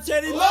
much anymore.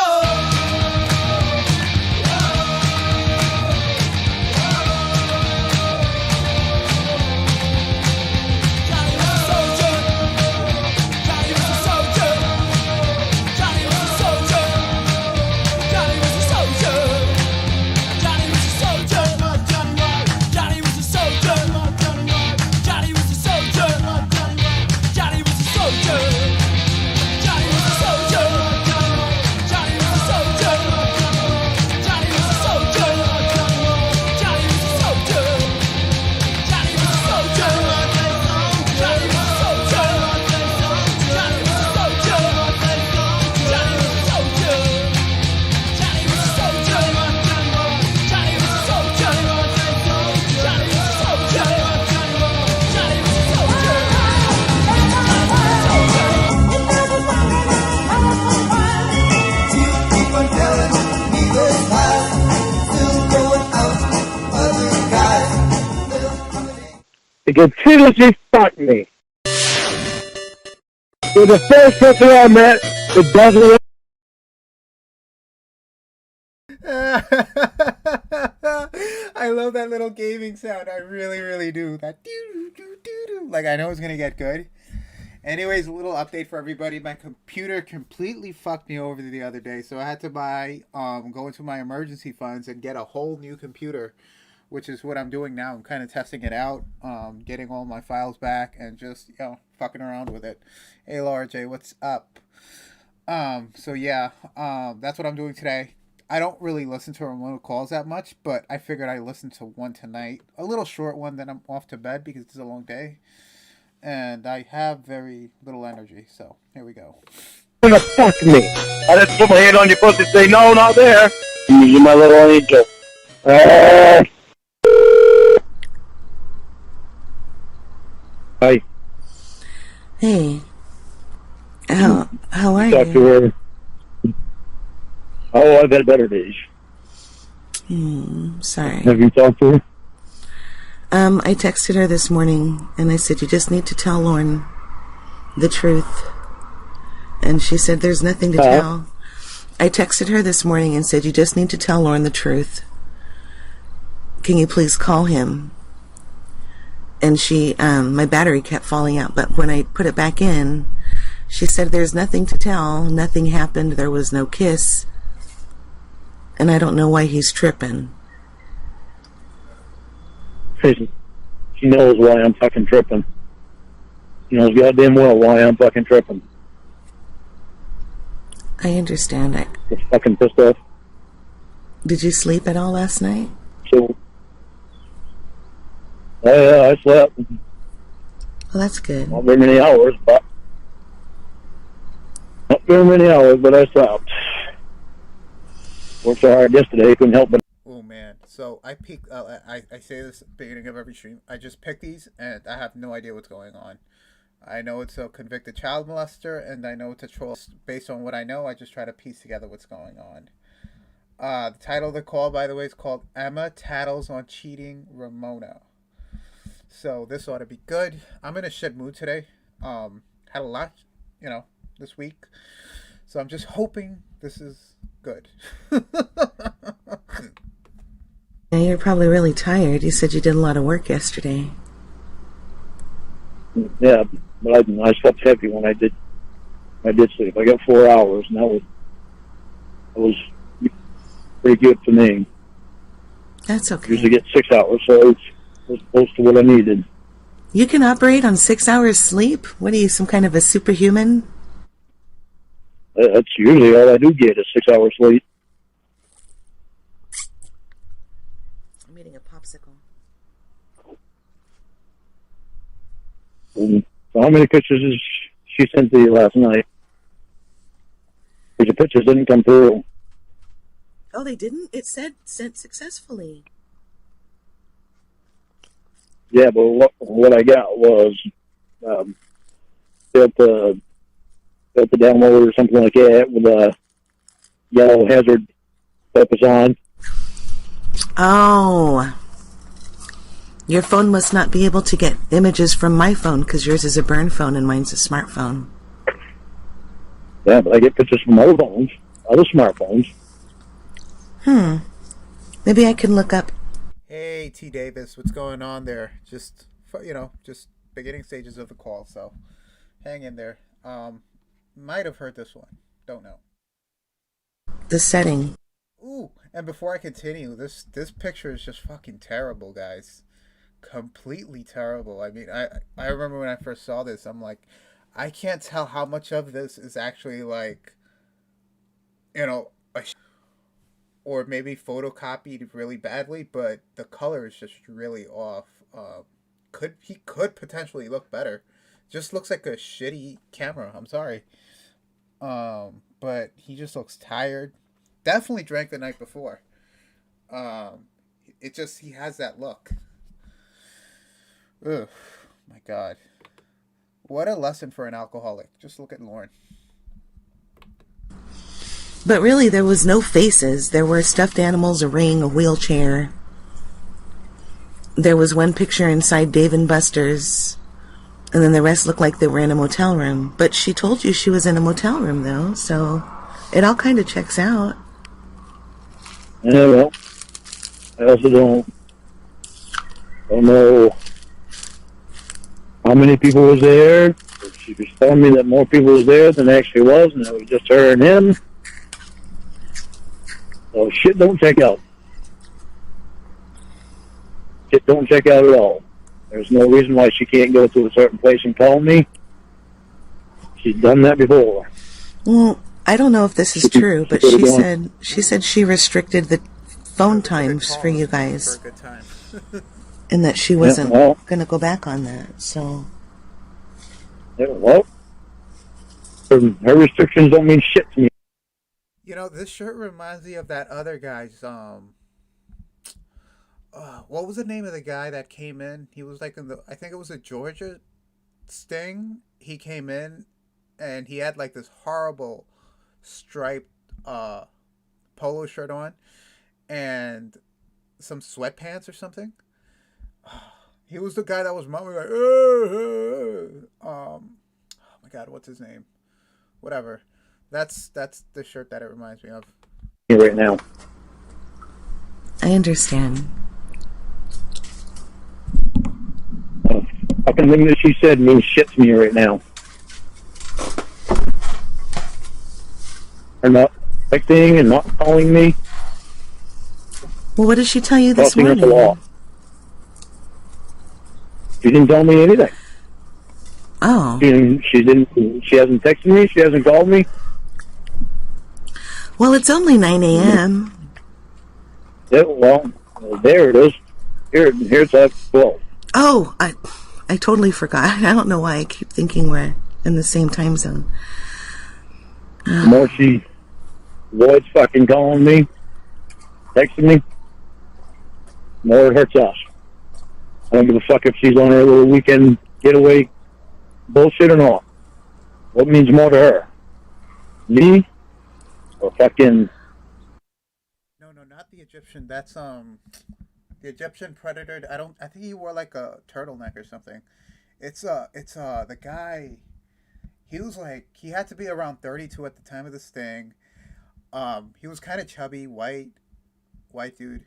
It continuously fucked me. You're the first person I met that doesn't. I love that little gaming sound. I really, really do. That doo-doo-doo-doo-doo. Like, I know it's gonna get good. Anyways, a little update for everybody. My computer completely fucked me over the other day, so I had to go into my emergency funds and get a whole new computer, which is what I'm doing now. I'm kind of testing it out, getting all my files back, and just, fucking around with it. Hey, Laura J, what's up? So yeah, that's what I'm doing today. I don't really listen to remote calls that much, but I figured I'd listen to one tonight. A little short one, then I'm off to bed because it's a long day. And I have very little energy, so here we go. You're gonna fuck me. I just put my hand on your pussy and say, no, not there. You're my little angel. Hi. Hey. How are Talk to you? her. Oh, I've had better days. Sorry. Have you talked to her? I texted her this morning, and I said, you just need to tell Lauren the truth. And she said, there's nothing to tell. I texted her this morning and said, you just need to tell Lauren the truth. Can you please call him? And she, my battery kept falling out, but when I put it back in, she said, there's nothing to tell. Nothing happened. There was no kiss. And I don't know why he's tripping. She knows why I'm fucking tripping. She knows goddamn well why I'm fucking tripping. I understand. Just fucking pissed off. Did you sleep at all last night? So, yeah, I slept. Well, that's good. Not very many hours, but I slept. Worked so hard yesterday, couldn't help but. Oh man, so I peeked. I say this at the beginning of every stream. I just picked these, and I have no idea what's going on. I know it's a convicted child molester, and I know it's a troll. Based on what I know, I just try to piece together what's going on. The title of the call, by the way, is called Emma Tattles on Cheating Ramona. So this ought to be good. I'm in a shit mood today. Had a lot, this week. So I'm just hoping this is good. Yeah, you're probably really tired. You said you did a lot of work yesterday. Yeah, but I slept heavy when I did sleep. I got 4 hours, and that was pretty good for me. That's okay. I usually get 6 hours, so it was close to what I needed. You can operate on 6 hours sleep? What are you, some kind of a superhuman? That's usually all I do get is 6 hours sleep. I'm eating a popsicle. So how many pictures did she sent to you last night? Because the pictures didn't come through. Oh, they didn't? It said sent successfully. Yeah, but what I got was failed to download or something like that with a yellow hazard focus on. Oh. Your phone must not be able to get images from my phone because yours is a burn phone and mine's a smartphone. Yeah, but I get pictures from other phones. other smartphones. Maybe I can look up. Hey, T. Davis, what's going on there? Just, just beginning stages of the call, so hang in there. Might have heard this one. Don't know. The setting. Ooh, and before I continue, this picture is just fucking terrible, guys. Completely terrible. I mean, I remember when I first saw this, I'm like, I can't tell how much of this is actually like, or maybe photocopied really badly, but the color is just really off. He could potentially look better. Just looks like a shitty camera. I'm sorry. But he just looks tired. Definitely drank the night before. He has that look. Ugh, my God. What a lesson for an alcoholic. Just look at Lauren. But really, there was no faces. There were stuffed animals, a ring, a wheelchair. There was one picture inside Dave and Buster's, and then the rest looked like they were in a motel room. But she told you she was in a motel room, though, so it all kind of checks out. Yeah, well, I also don't know how many people was there. She was telling me that more people was there than actually was, and it was just her and him. So shit don't check out. Shit don't check out at all. There's no reason why she can't go to a certain place and call me. She's done that before. Well, I don't know if this is true, but she said she restricted the phone times for you guys, for a good time. and that she wasn't going to go back on that. So, yeah, well, her restrictions don't mean shit to me. This shirt reminds me of that other guy's, what was the name of the guy that came in? He was like I think it was a Georgia Sting. He came in and he had like this horrible striped, polo shirt on and some sweatpants or something. He was the guy that was mumbling like, oh my God, what's his name? Whatever. That's the shirt that it reminds me of. Right now. I understand. Fucking thing that she said means shit to me right now. Her not texting and not calling me. Well, what did she tell you this Crossing up the morning? law. She didn't tell me anything. Oh. She hasn't texted me. She hasn't called me. Well, it's only 9 a.m. Yeah, well, there it is. Here's at 12. Oh, I totally forgot. I don't know why I keep thinking we're in the same time zone. The more she avoids fucking calling me, texting me, the more it hurts us. I don't give a fuck if she's on her little weekend getaway bullshit or not. What means more to her? Me? Or fucking... No, not the Egyptian. That's, the Egyptian predator. I think he wore like a turtleneck or something. It's the guy, he was like, he had to be around 32 at the time of this thing. He was kind of chubby, white dude.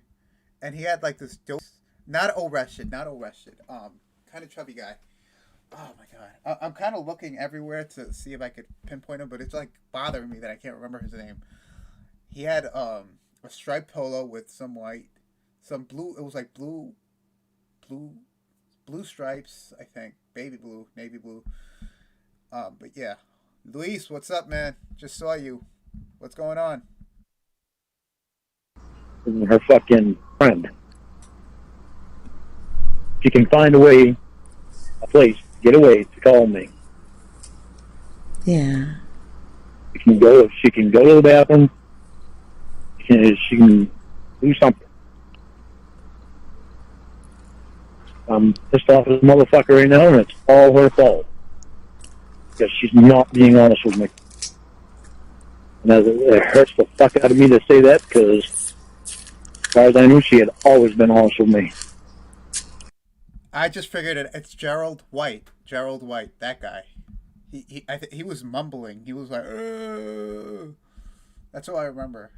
And he had like this dope, not arrested, kind of chubby guy. Oh my God. I'm kind of looking everywhere to see if I could pinpoint him, but it's like bothering me that I can't remember his name. He had, a striped polo with some blue, it was like blue stripes, I think. Baby blue, navy blue. But yeah. Luis, what's up, man? Just saw you. What's going on? Her fucking friend. She can find a place to get away to call me. Yeah. She can go to the bathroom. She can do something. I'm pissed off at this motherfucker right now, and it's all her fault. Because she's not being honest with me. And it hurts the fuck out of me to say that, because as far as I knew, she had always been honest with me. I just figured it's Gerald White. Gerald White, that guy. He was mumbling. He was like, That's all I remember.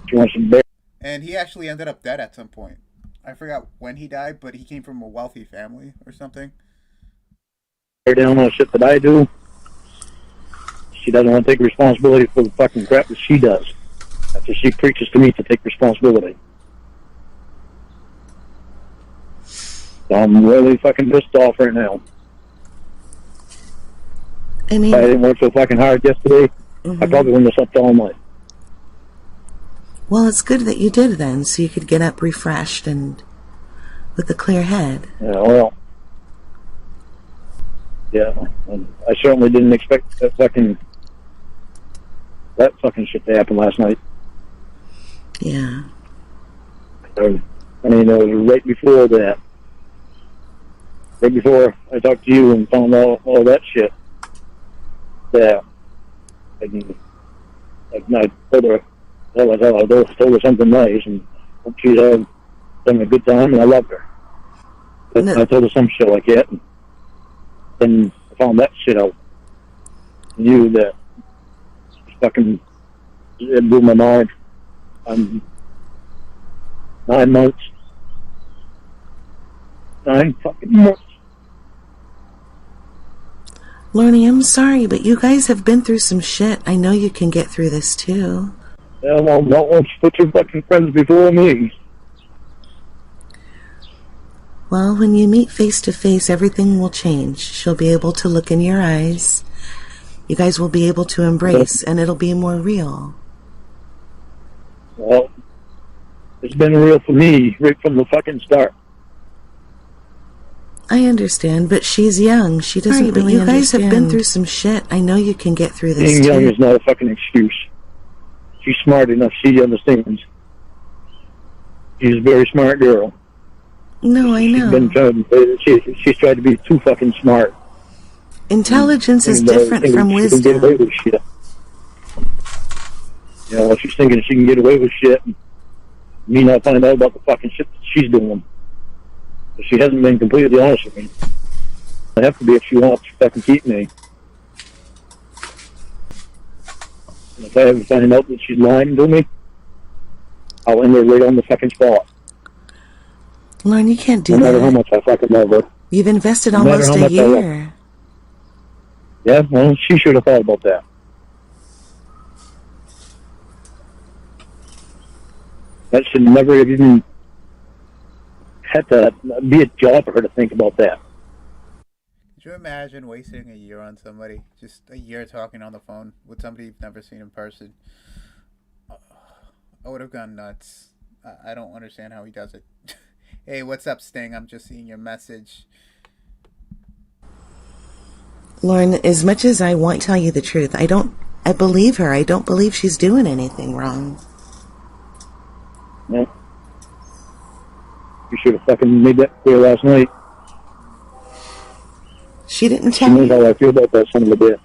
She wants some bear. And he actually ended up dead at some point. I forgot when he died, but he came from a wealthy family or something. Down on the shit that I do. She doesn't want to take responsibility for the fucking crap that she does. After she preaches to me to take responsibility. So I'm really fucking pissed off right now. I mean, If I didn't work so fucking hard yesterday, I probably wouldn't have slept all night. well, it's good that you did then, so you could get up refreshed and with a clear head. Yeah, well. Yeah, and I certainly didn't expect that fucking shit to happen last night. Yeah. I mean, it was right before that. Right before I talked to you and found out all that shit. Yeah. I told her, I told her something nice and hope she's having a good time, and I loved her. But No. I told her some shit like that, and then I found that shit out. I knew that fucking it blew my mind. I'm 9 months. 9 fucking months. Lorne, I'm sorry, but you guys have been through some shit. I know you can get through this too. Yeah, well, not once you put your fucking friends before me. Well, when you meet face to face, everything will change. She'll be able to look in your eyes. You guys will be able to embrace, and it'll be more real. Well, it's been real for me right from the fucking start. I understand, but she's young. She doesn't really understand. You guys have been through some shit. I know you can get through this Being young too. is not a fucking excuse. She's smart enough. She understands. She's a very smart girl. No, I know. She's tried to be too fucking smart. Intelligence is different from wisdom. She can get away with shit. You know, she's thinking she can get away with shit. And me not find out about the fucking shit that she's doing. But she hasn't been completely honest with me. I have to be if she wants to fucking keep me. And if I ever find out that she's lying to me, I'll end her right on the fucking spot. Lauren, you can't do that. No matter that. how much I fucking love her. You've invested almost a year. Yeah, well, she should have thought about that. That should never have even had to be a job for her to think about that. Could you imagine wasting a year on somebody? Just a year talking on the phone with somebody you've never seen in person? I would have gone nuts. I don't understand how he does it. Hey, what's up, Sting? I'm just seeing your message. Lauren, as much as I want to tell you the truth, I believe her. I don't believe she's doing anything wrong. Yeah. You should have fucking made that clear last night. She didn't tell me. She knows how I feel about that son of a bitch.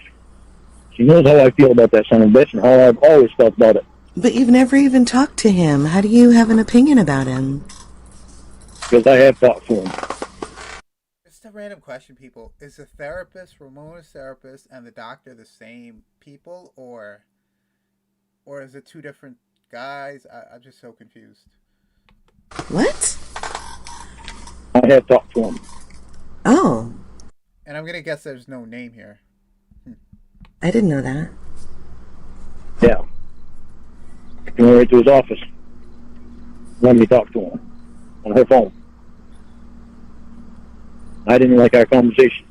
She knows how I feel about that son of a bitch and how I've always felt about it. But you've never even talked to him. How do you have an opinion about him? Because I have talked to him. Just a random question, people. Is the therapist, Ramuh's therapist, and the doctor the same people, or is it two different guys? I'm just so confused. What? I have talked to him. Oh. And I'm going to guess there's no name here. I didn't know that. Yeah. I went right to his office. Let me talk to him on her phone. I didn't like our conversation.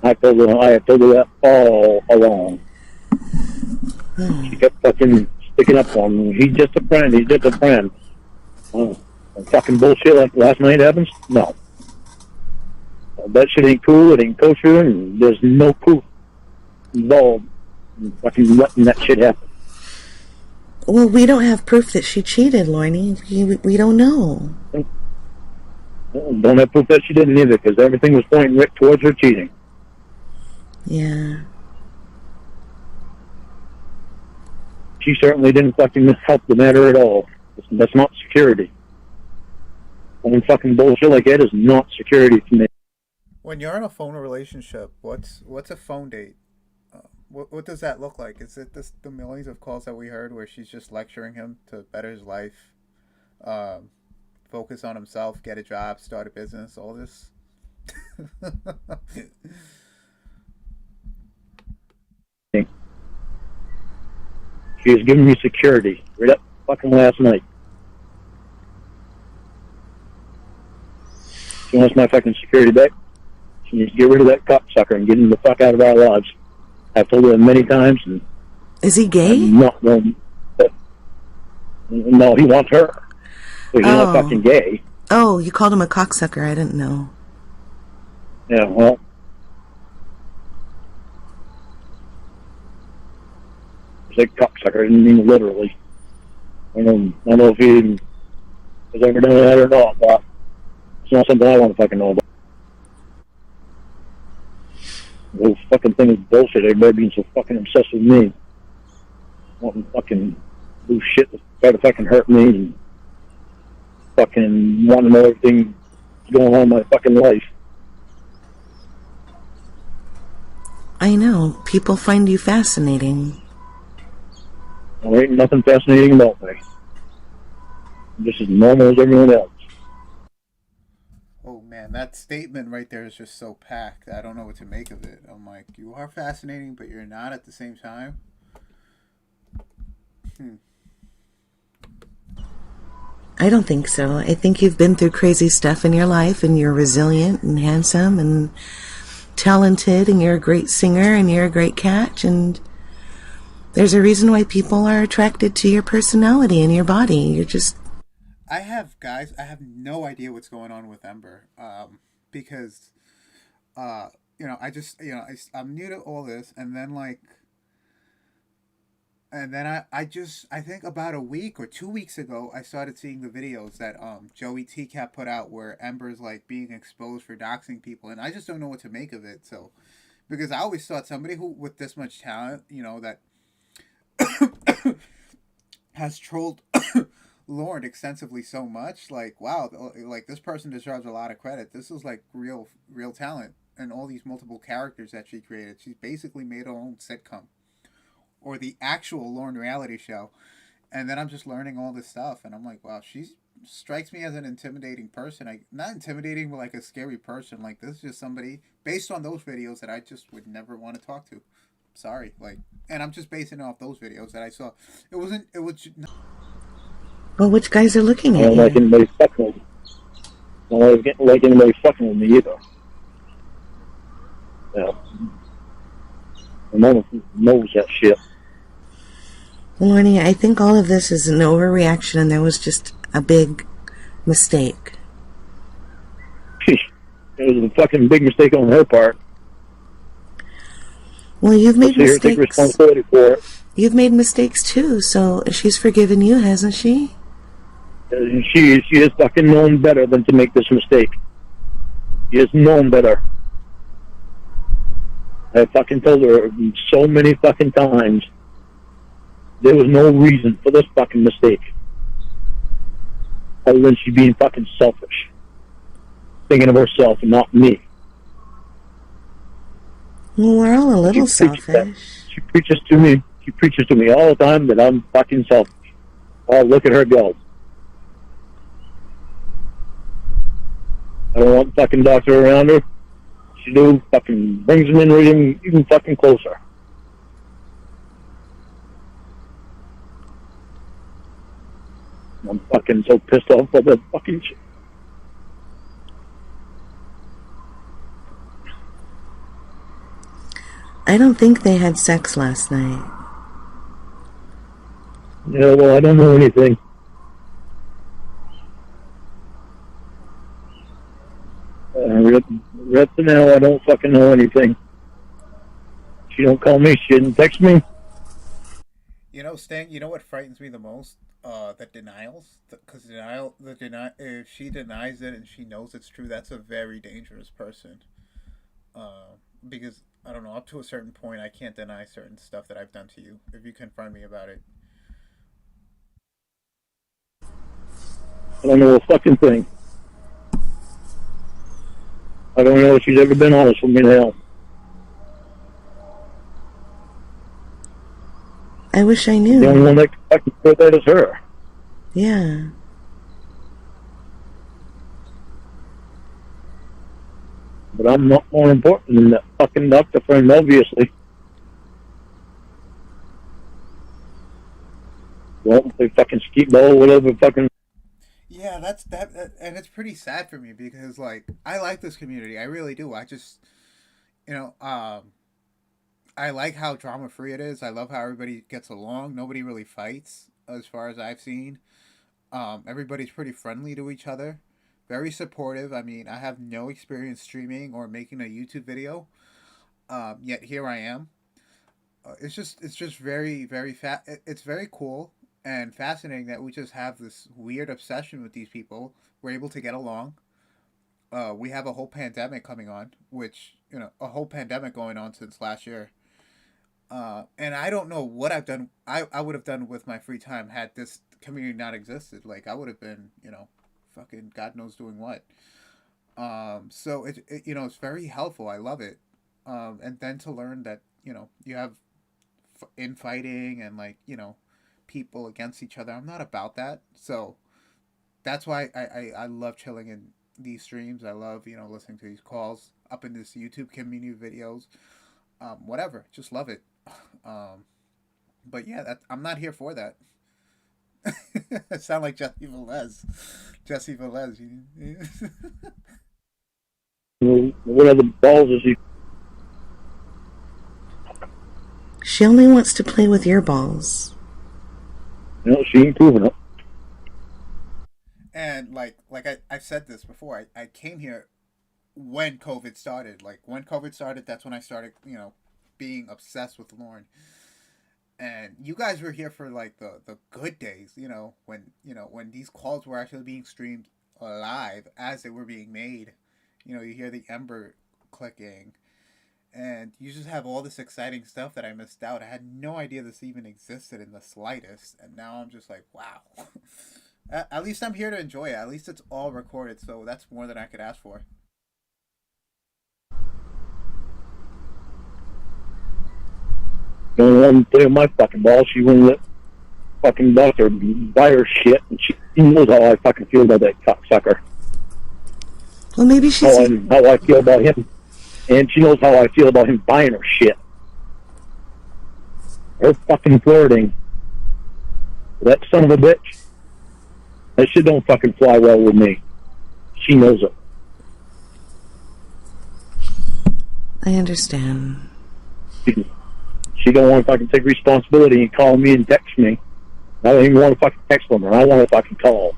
I have told her that all along. She kept fucking sticking up for him. He's just a friend. He's just a friend. Oh, fucking bullshit like last night happens? No. That shit ain't cool. It ain't kosher. And there's no proof involved in fucking letting that shit happen. Well, we don't have proof that she cheated, Lorne. We don't know. Don't have proof that she didn't either, because everything was pointing right towards her cheating. Yeah. She certainly didn't fucking help the matter at all. That's not security. Any fucking bullshit like that is not security to me. When you're in a phone relationship, what's a phone date? What does that look like? Is it the millions of calls that we heard where she's just lecturing him to better his life, um, focus on himself, get a job, start a business, all this? She was giving me security right up fucking last night. She wants my fucking security back. She needs to get rid of that cocksucker and get him the fuck out of our lives. I've told her many times. And Is he gay? I'm not going. No, he wants her. But he's not fucking gay. Oh, you called him a cocksucker. I didn't know. Yeah, well. I said cocksucker. I didn't mean literally. I don't know if he has ever done that or not, but it's not something I want to fucking know about. The whole fucking thing is bullshit. Everybody being so fucking obsessed with me. Wanting to fucking do shit to try to fucking hurt me and fucking want to know everything that's going on in my fucking life. I know. People find you fascinating. There ain't nothing fascinating about me. I'm just as normal as everyone else. Oh man, that statement right there is just so packed. I don't know what to make of it. I'm like, you are fascinating, but you're not at the same time. I don't think so. I think you've been through crazy stuff in your life, and you're resilient and handsome and talented, and you're a great singer, and you're a great catch, and there's a reason why people are attracted to your personality and your body. You're just... I have no idea what's going on with Ember, because, I'm new to all this, and then I think about a week or 2 weeks ago, I started seeing the videos that Joey T-Cap put out where Ember's like being exposed for doxing people, and I just don't know what to make of it. So, because I always thought somebody who with this much talent, that has trolled Lauren extensively so much, like, wow, like this person deserves a lot of credit. This is like real talent, and all these multiple characters that she created. She's basically made her own sitcom, or the actual Lauren reality show. And then I'm just learning all this stuff, and I'm like, wow, she strikes me as an intimidating person. Not intimidating, but like a scary person. Like, this is just somebody based on those videos that I just would never want to talk to. Sorry, and I'm just basing it off those videos that I saw. It was. Well, which guys are looking at you? I don't like anybody fucking with me. I don't like anybody fucking with me either. Yeah. No one knows that shit. Lorne, I think all of this is an overreaction, and there was just a big mistake. It was a fucking big mistake on her part. Well, you've made mistakes. Take responsibility for it. You've made mistakes too, so she's forgiven you, hasn't she? She has fucking known better than to make this mistake. She has known better. I fucking told her so many fucking times there was no reason for this fucking mistake other than she being fucking selfish, thinking of herself and not me. Well, we're all a little selfish. She preaches to me. She preaches to me all the time that I'm fucking selfish. Oh, look at her go. I don't want the fucking doctor around her. She do fucking brings them in even fucking closer. I'm fucking so pissed off by that fucking shit. I don't think they had sex last night. Yeah, well, I don't know anything. Right now, I don't fucking know anything. She don't call me. She didn't text me. Stan, you know what frightens me the most? The denials. Because if she denies it and she knows it's true, that's a very dangerous person. Because, I don't know, up to a certain point, I can't deny certain stuff that I've done to you. If you confront me about it. I don't know a fucking thing. I don't know if she's ever been honest with me now. I wish I The knew. only one that can fucking put that is her. Yeah. But I'm not more important than that fucking doctor friend, obviously. Well, they fucking skeet ball, whatever fucking... Yeah, that's that, and it's pretty sad for me because like I like this community, I really do. I just, you know, I like how drama free it is. I love how everybody gets along. Nobody really fights, as far as I've seen. Everybody's pretty friendly to each other, very supportive. I mean, I have no experience streaming or making a YouTube video, yet here I am. It's just it's very cool and fascinating that we just have this weird obsession with these people. We're able to get along. We have a whole pandemic coming on, which a whole pandemic going on since last year. And I don't know what I've done. I would have done with my free time had this community not existed. Like I would have been, fucking God knows doing what. So it's very helpful. I love it. And then to learn that you have infighting and people against each other. I'm not about that. So that's why I love chilling in these streams. I love listening to these calls, up in this YouTube community videos, whatever. Just love it. But yeah, I'm not here for that. I sound like Jesse Velez. Jesse Velez. What other balls is he? She only wants to play with your balls. She ain't proving it. And I've said this before. I came here when COVID started. Like when COVID started, that's when I started, being obsessed with Lauren. And you guys were here for the good days, when these calls were actually being streamed live as they were being made. You hear the ember clicking, and you just have all this exciting stuff that I missed out. I had no idea this even existed in the slightest, and now I'm just like, wow. At least I'm here to enjoy it. At least it's all recorded, so that's more than I could ask for. The only one playing my fucking ball, she wouldn't let fucking doctor buy her shit, and she knows how I fucking feel about that cocksucker. Well, maybe she's... How I feel about him. And she knows how I feel about him buying her shit. Her fucking flirting. That son of a bitch. That shit don't fucking fly well with me. She knows it. I understand. She don't want to fucking take responsibility and call me and text me. I don't even want to fucking text them, or I want to fucking call.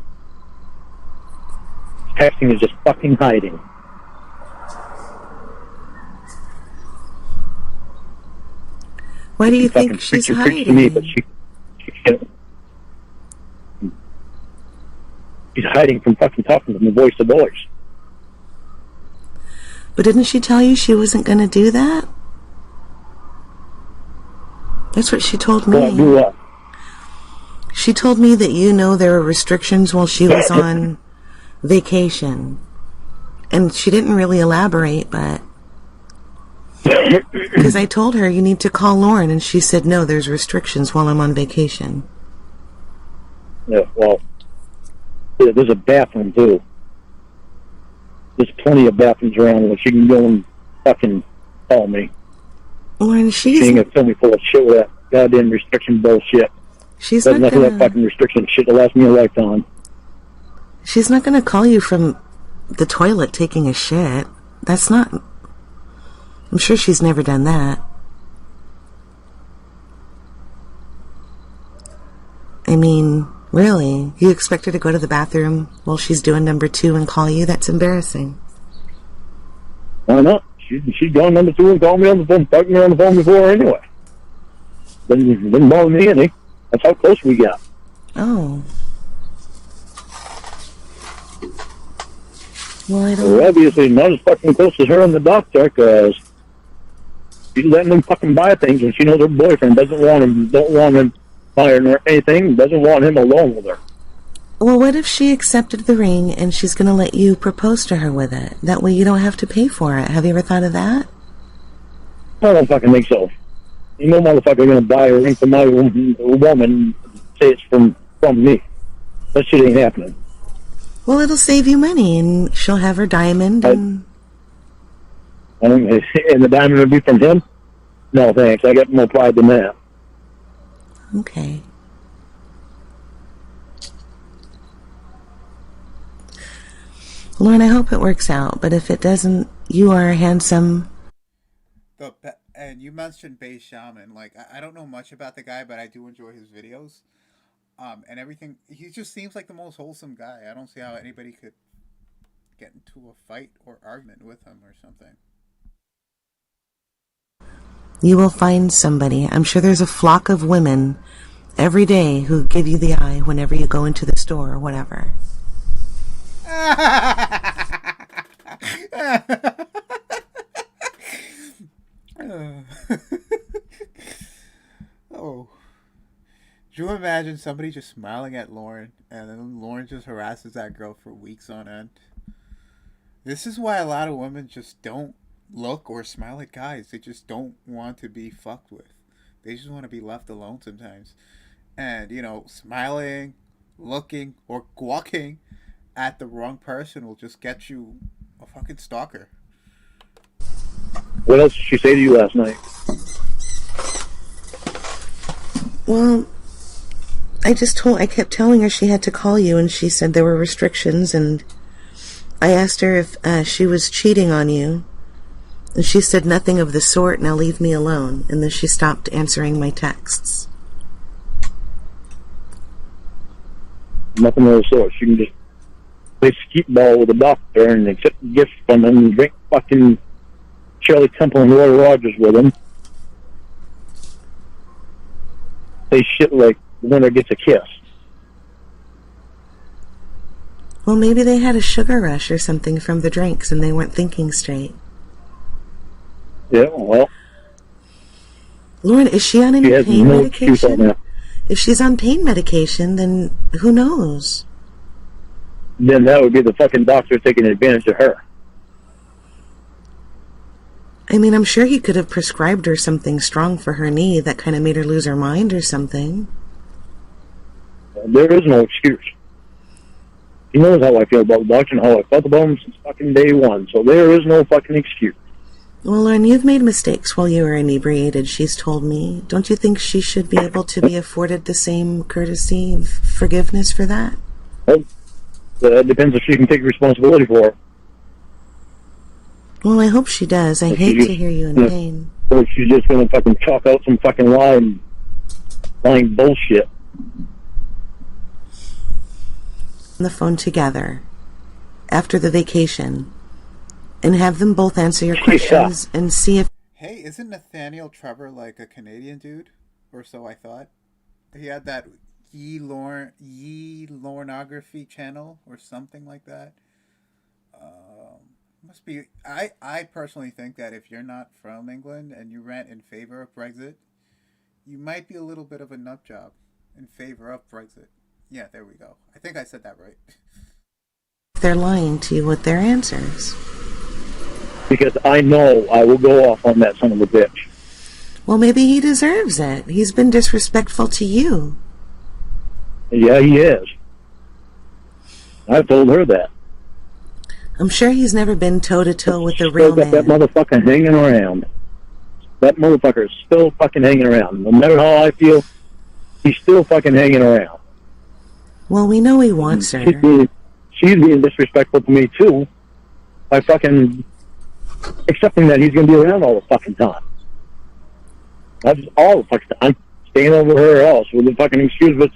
Texting is just fucking hiding. Why do you think she's hiding? To me, but she can't. She's hiding from fucking talking to the voice of voice. But didn't she tell you she wasn't going to do that? That's what she told me. Do what? She told me that there were restrictions while she was on vacation. And she didn't really elaborate, but... Because I told her, you need to call Lauren, and she said, no, there's restrictions while I'm on vacation. Yeah, well, there's a bathroom, too. There's plenty of bathrooms around where she can go and fucking call me. Lauren, she ain't gonna fill me full of shit with that goddamn restriction bullshit. She's There's not nothing gonna... that fucking restriction shit that lasts me a lifetime. She's not gonna call you from the toilet taking a shit. That's not... I'm sure she's never done that. I mean, really? You expect her to go to the bathroom while she's doing number 2 and call you? That's embarrassing. Why not? She's gone number 2 and called me on the phone, talked me on the phone before anyway. Didn't bother me any. That's how close we got. Oh. Well, I don't... Well, obviously not as fucking close as her and the doctor, because she's letting them fucking buy things when she knows her boyfriend don't want him buying her anything, doesn't want him alone with her. Well, what if she accepted the ring and she's going to let you propose to her with it? That way you don't have to pay for it. Have you ever thought of that? I don't fucking think so. No motherfucker gonna buy a ring from my woman and say it's from me. That shit ain't happening. Well, it'll save you money, and she'll have her diamond, and And the diamond would be from him? No, thanks. I got more pride than that. okay. Lauren, I hope it works out, but if it doesn't, you are handsome. And you mentioned Bay Shaman. Like, I don't know much about the guy, but I do enjoy his videos. And everything. He just seems like the most wholesome guy. I don't see how anybody could get into a fight or argument with him or something. You will find somebody. I'm sure there's a flock of women every day who give you the eye whenever you go into the store or whatever. Oh. Do you imagine somebody just smiling at Lauren and then Lauren just harasses that girl for weeks on end? This is why a lot of women just don't look or smile at guys. They just don't want to be fucked with. They just want to be left alone sometimes. And, you know, smiling, looking, or walking at the wrong person will just get you a fucking stalker. What else did she say to you last night? Well, I kept telling her she had to call you, and she said there were restrictions, and I asked her if she was cheating on you, and she said nothing of the sort, now leave me alone, and then she stopped answering my texts. Nothing of the sort. She can just play skeet ball with a doctor and accept gifts from him and drink fucking Shirley Temple and Roy Rogers with him. Say shit like the winner gets a kiss. Well, maybe they had a sugar rush or something from the drinks and they weren't thinking straight. Yeah, well. Lauren, is she on any pain medication? If she's on pain medication, then who knows? Then that would be the fucking doctor taking advantage of her. I mean, I'm sure he could have prescribed her something strong for her knee that kind of made her lose her mind or something. There is no excuse. He knows how I feel about the doctor and how I felt about him since fucking day one, so there is no fucking excuse. Well, Lauren, you've made mistakes while you were inebriated, she's told me. Don't you think she should be able to be afforded the same courtesy of forgiveness for that? Well, that depends if she can take responsibility for it. Well, I hope she does. I hate to hear you in pain. Or she's just going to fucking chalk out some fucking lying bullshit. On the phone together after the vacation and have them both answer your questions and see if... Hey, isn't Nathaniel Trevor like a Canadian dude? Or so I thought. He had that Lornography channel or something like that. Must be. I personally think that if you're not from England and you rant in favor of Brexit, you might be a little bit of a nut job in favor of Brexit. Yeah, there we go. I think I said that right. They're lying to you with their answers. Because I know I will go off on that son of a bitch. Well, maybe he deserves it. He's been disrespectful to you. Yeah, he is. I've told her that. I'm sure he's never been toe-to-toe with a real man. That motherfucker hanging around. That motherfucker is still fucking hanging around. No matter how I feel, he's still fucking hanging around. Well, we know he wants her. She's being disrespectful to me, too, by fucking accepting that he's going to be around all the fucking time. That's all the fucking time. I'm staying over her house with the fucking excuse of it's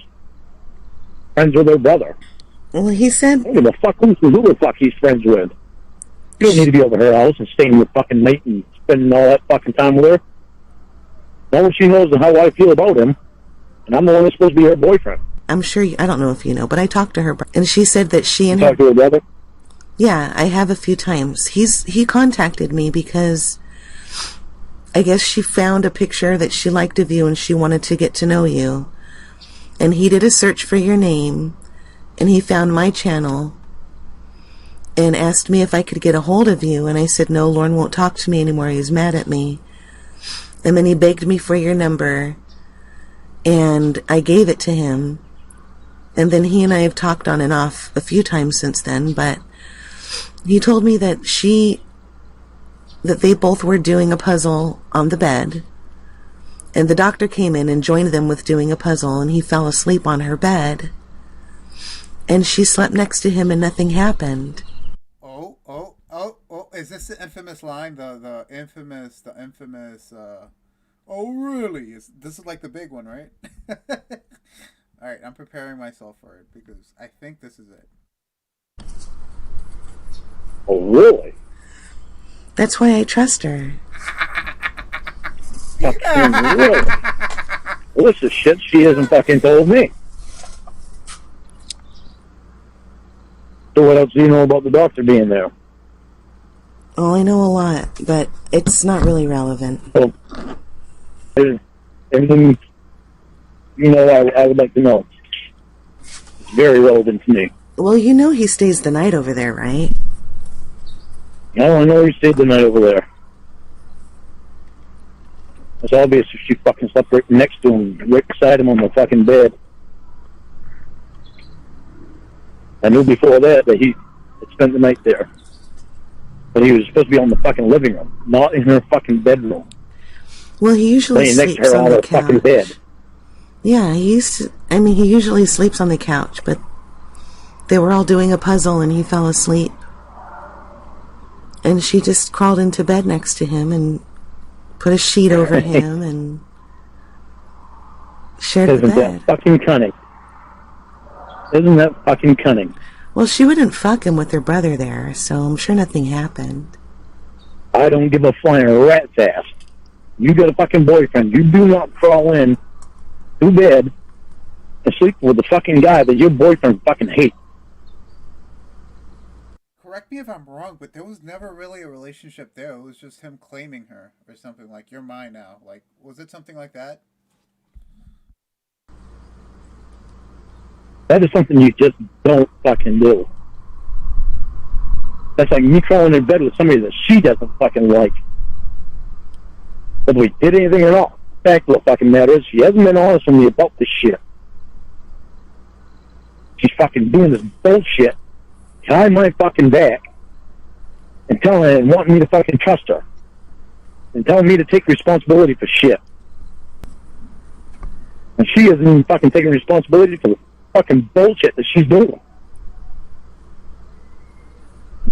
friends with her brother. Well, he said... I don't give a fuck who the fuck he's friends with. You don't need to be over her house and staying with fucking mate and spending all that fucking time with her. Now she knows how I feel about him, and I'm the one that's supposed to be her boyfriend. I'm sure, I don't know if you know, but I talked to her, and she said that she and her... Talked to her brother? Yeah, I have a few times. He contacted me because I guess she found a picture that she liked of you and she wanted to get to know you. And he did a search for your name, and he found my channel and asked me if I could get a hold of you, and I said, no, Lauren won't talk to me anymore, he's mad at me. And then he begged me for your number, and I gave it to him. And then he and I have talked on and off a few times since then, but he told me that they both were doing a puzzle on the bed, and the doctor came in and joined them with doing a puzzle, and he fell asleep on her bed, and she slept next to him and nothing happened. Oh, is this the infamous line? The infamous, oh really? This is like the big one, right? Alright, I'm preparing myself for it because I think this is it. Oh, really? That's why I trust her. Fucking really? Well, this is shit she hasn't fucking told me. So what else do you know about the doctor being there? Oh, I know a lot, but it's not really relevant. Well, everything, I would like to know. It's very relevant to me. Well, you know he stays the night over there, right? I know he stayed the night over there. It's obvious if she fucking slept right next to him, right beside him on the fucking bed. I knew before that he had spent the night there. But he was supposed to be on the fucking living room, not in her fucking bedroom. Well, he usually laying next to sleeps her on on the her fucking bed. couch. Yeah, he usually sleeps on the couch, but they were all doing a puzzle and he fell asleep. And she just crawled into bed next to him and put a sheet over him and shared the Isn't bed. that fucking cunning? Isn't that fucking cunning? Well, she wouldn't fuck him with her brother there, so I'm sure nothing happened. I don't give a flying rat's ass. You got a fucking boyfriend. You do not crawl in to bed and sleep with the fucking guy that your boyfriend fucking hates. Correct me if I'm wrong, but there was never really a relationship there. It was just him claiming her or something like, you're mine now. Like, was it something like that? That is something you just don't fucking do. That's like me crawling in bed with somebody that she doesn't fucking like. Whether we did anything or not. The fact of the fucking matter is, she hasn't been honest with me about this shit. She's fucking doing this bullshit behind my fucking back and wanting me to fucking trust her and telling me to take responsibility for shit. And she isn't even fucking taking responsibility for the fucking bullshit that she's doing.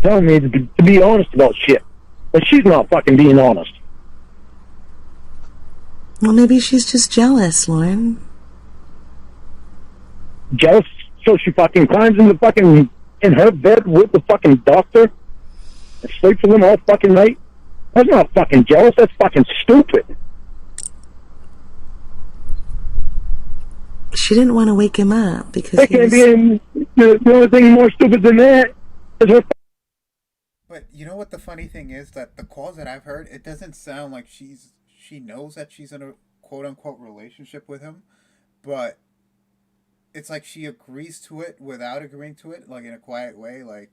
Telling me to be honest about shit. But she's not fucking being honest. Well, maybe she's just jealous, Lauren. Jealous? So she fucking climbs in her bed with the fucking doctor and sleeps with him all fucking night? That's not fucking jealous. That's fucking stupid. She didn't want to wake him up because There can't be the only thing more stupid than that is her. But you know what the funny thing is? That the calls that I've heard, it doesn't sound like she knows that she's in a quote-unquote relationship with him, but it's like she agrees to it without agreeing to it, like in a quiet way, like,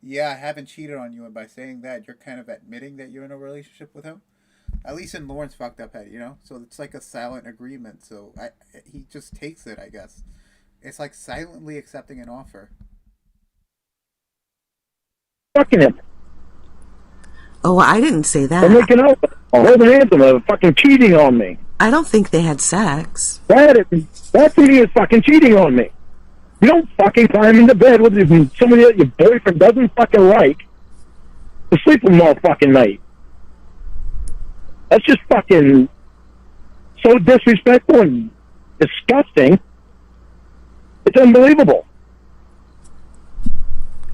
yeah, I haven't cheated on you, and by saying that, you're kind of admitting that you're in a relationship with him. At least in Lauren's fucked up head, So it's like a silent agreement. So he just takes it, I guess. It's like silently accepting an offer. Fucking him. Oh, I didn't say that. I'm making out. I'm holding hands with him. Fucking cheating on me. I don't think they had sex. That to me is fucking cheating on me. You don't fucking climb into bed with somebody that your boyfriend doesn't fucking like to sleep with them all fucking night. That's just fucking so disrespectful and disgusting. It's unbelievable.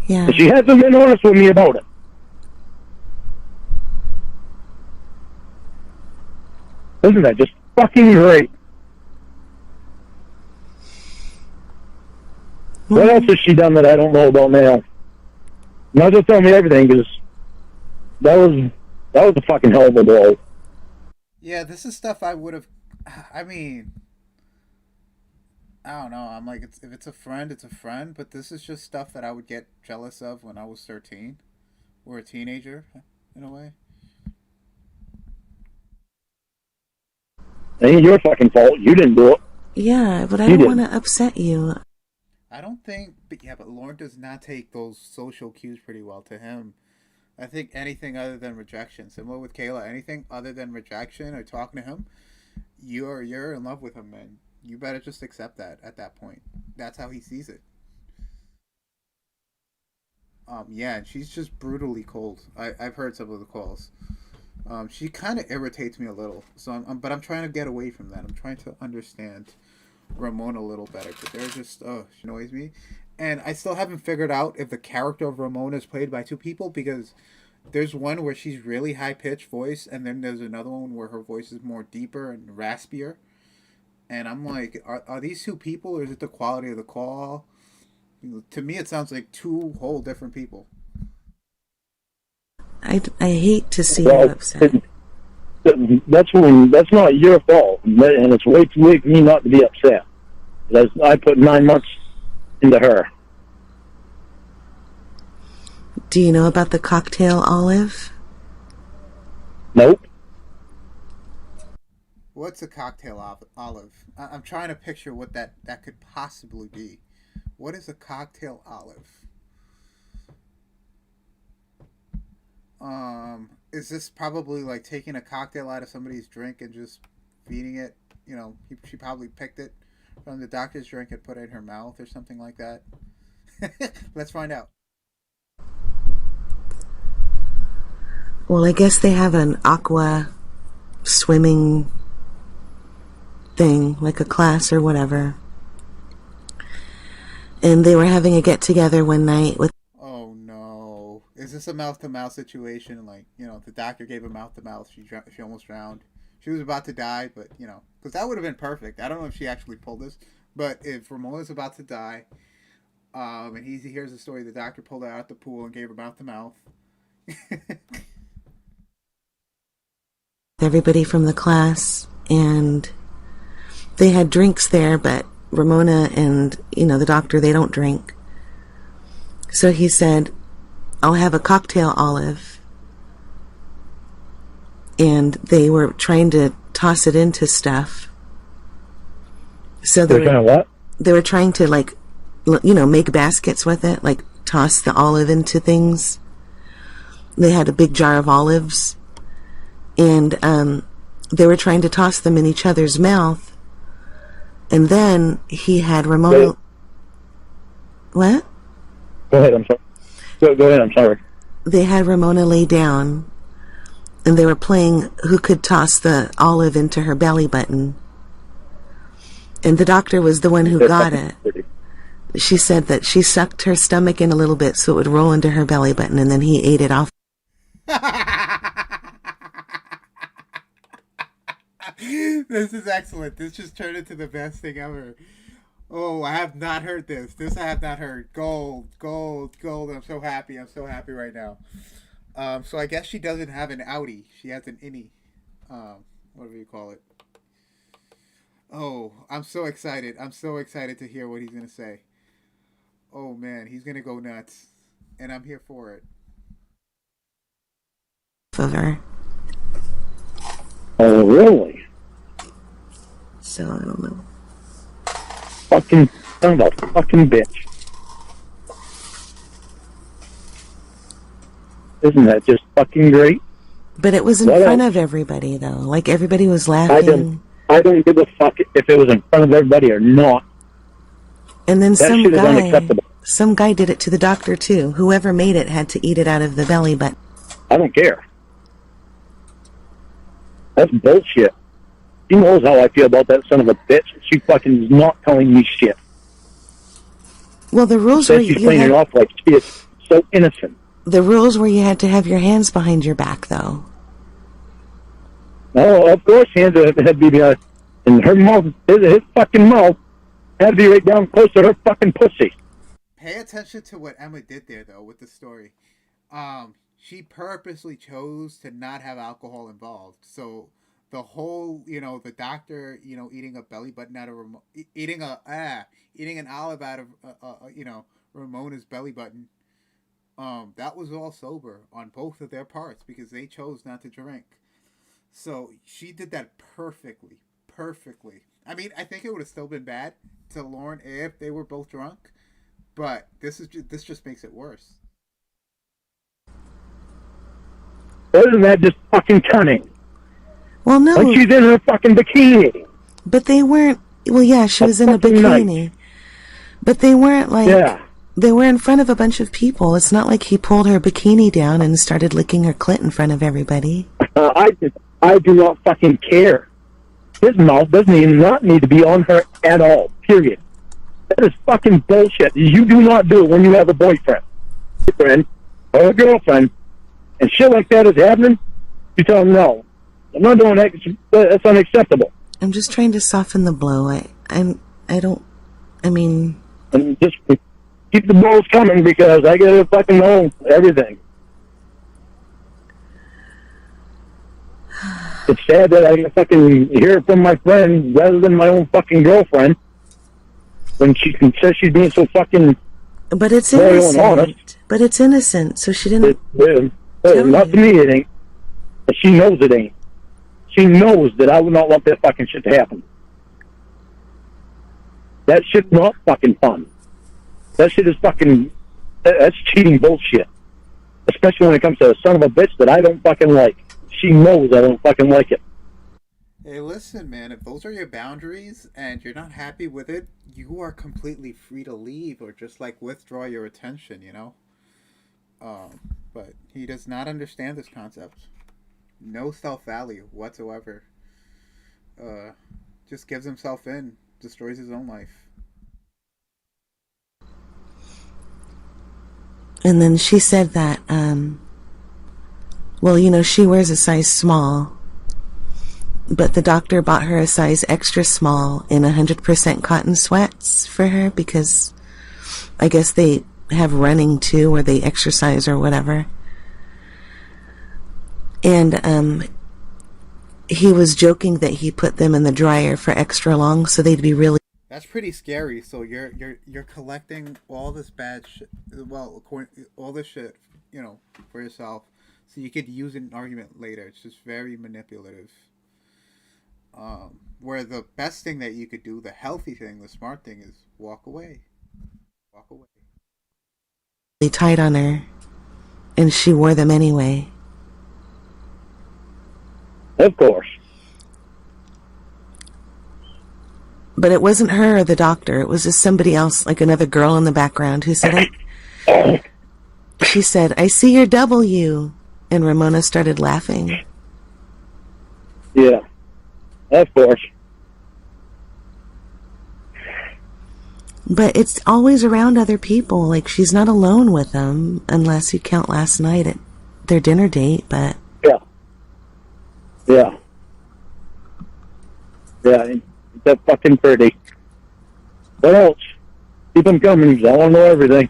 Yeah. But she hasn't been honest with me about it. Isn't that just fucking great? What else has she done that I don't know about now? Now just tell me everything, because that was a fucking hell of a blow. Yeah, this is stuff I would have. I mean, I don't know. I'm like, if it's a friend, it's a friend. But this is just stuff that I would get jealous of when I was 13 or a teenager, in a way. It ain't your fucking fault. You didn't do it. Yeah, but I You don't did. want to upset you. I don't think, but Lauren does not take those social cues pretty well to him. I think anything other than rejection, similar with Kayla, anything other than rejection or talking to him, you're in love with him, man. You better just accept that at that point. That's how he sees it. Yeah, and she's just brutally cold. I've heard some of the calls. She kind of irritates me a little. So but I'm trying to get away from that. I'm trying to understand Ramona a little better. But they're just, she annoys me. And I still haven't figured out if the character of Ramona is played by two people, because there's one where she's really high pitched voice, and then there's another one where her voice is more deeper and raspier. And I'm like, are these two people, or is it the quality of the call? To me, it sounds like two whole different people. I hate to see you Well, upset. that's not your fault, and it's way too late for me not to be upset. I put 9 months into her. Do you know about the cocktail olive? Nope. What's a cocktail olive? I'm trying to picture what that could possibly be. What is a cocktail olive? Is this probably like taking a cocktail out of somebody's drink and just feeding it? You know, she probably picked it from the doctor's drink and put it in her mouth or something like that. Let's find out. Well, I guess they have an aqua swimming thing, like a class or whatever. And they were having a get-together one night with... Oh no. Is this a mouth-to-mouth situation? Like, the doctor gave her mouth-to-mouth. She almost drowned. She was about to die, but, because that would have been perfect. I don't know if she actually pulled this, but if Ramona's about to die, and he hears the story, the doctor pulled her out the pool and gave her mouth-to-mouth. everybody from the class, and they had drinks there, but Ramona and, the doctor, they don't drink. So he said, I'll have a cocktail olive. And they were trying to toss it into stuff. So They're trying to what? They were trying to, make baskets with it, like toss the olive into things. They had a big jar of olives. And they were trying to toss them in each other's mouth. And then he had Ramona... What? Go ahead, I'm sorry. Go ahead, I'm sorry. They had Ramona lay down, and they were playing who could toss the olive into her belly button. And the doctor was the one who got it. She said that she sucked her stomach in a little bit so it would roll into her belly button, and then he ate it off. This is excellent. This just turned into the best thing ever. Oh, I have not heard this. This I have not heard. Gold, gold, gold. I'm so happy. I'm so happy right now. So I guess she doesn't have an outie. She has an innie. Whatever you call it. Oh, I'm so excited. I'm so excited to hear what he's going to say. Oh, man. He's going to go nuts. And I'm here for it. Of her. Oh, really? So, I don't know. Fucking son of a fucking bitch. Isn't that just fucking great? But it was in front of everybody, though. Like, everybody was laughing. I don't give a fuck if it was in front of everybody or not. And then that some guy did it to the doctor, too. Whoever made it had to eat it out of the belly button. I don't care. That's bullshit. She knows how I feel about that son of a bitch. She fucking is not telling me shit. Well, the rules were she's playing it off like she is so innocent. The rules were you had to have your hands behind your back, though. Oh, of course, hands had to be in her mouth. His fucking mouth had to be right down close to her fucking pussy. Pay attention to what Emma did there, though, with the story. She purposely chose to not have alcohol involved. So the whole, the doctor, eating a belly button out of eating an olive out of, Ramona's belly button. That was all sober on both of their parts because they chose not to drink. So she did that perfectly. perfectly. I mean, I think it would have still been bad to Lauren if they were both drunk, but this just makes it worse. Isn't that just fucking cunning? Well, no. Like she's in her fucking bikini. But they weren't... Well, yeah, she was in a bikini. But they weren't like... Yeah. They were in front of a bunch of people. It's not like he pulled her bikini down and started licking her clit in front of everybody. I do not fucking care. His mouth doesn't even not need to be on her at all, period. That is fucking bullshit. You do not do it when you have a boyfriend, friend, or a girlfriend, and shit like that is happening. You tell them, no, I'm not doing that. That's unacceptable. I'm just trying to soften the blow. And just keep the blows coming because I gotta fucking know everything. It's sad that I fucking hear it from my friend rather than my own fucking girlfriend when she says she's being so fucking. But it's innocent. But it's innocent, so she didn't. Not to me, it ain't. But she knows it ain't. She knows that I would not want that fucking shit to happen. That shit's not fucking fun. That shit is fucking. That's cheating bullshit. Especially when it comes to a son of a bitch that I don't fucking like. She knows I don't fucking like it. Hey, listen, man, if those are your boundaries and you're not happy with it, you are completely free to leave or just, like, withdraw your attention, you know? But he does not understand this concept. No self-value whatsoever. Just gives himself in, destroys his own life. And then she said that, well, you know, she wears a size small, but the doctor bought her a size extra small in 100% cotton sweats for her because I guess they have running too, or they exercise or whatever. And he was joking that he put them in the dryer for extra long so they'd be really... That's pretty scary. So you're collecting all this bad shit, well, all this shit, you know, for yourself. So you could use an argument later. It's just very manipulative. Where the best thing that you could do, the healthy thing, the smart thing is walk away. Walk away. They tied on her, and she wore them anyway. Of course. But it wasn't her or the doctor. It was just somebody else, like another girl in the background who said, she said, "I see your W." And Ramona started laughing. Yeah, of course. But it's always around other people. Like, she's not alone with them, unless you count last night at their dinner date, but... Yeah. That's fucking pretty. What else? Keep them coming. I want to know everything.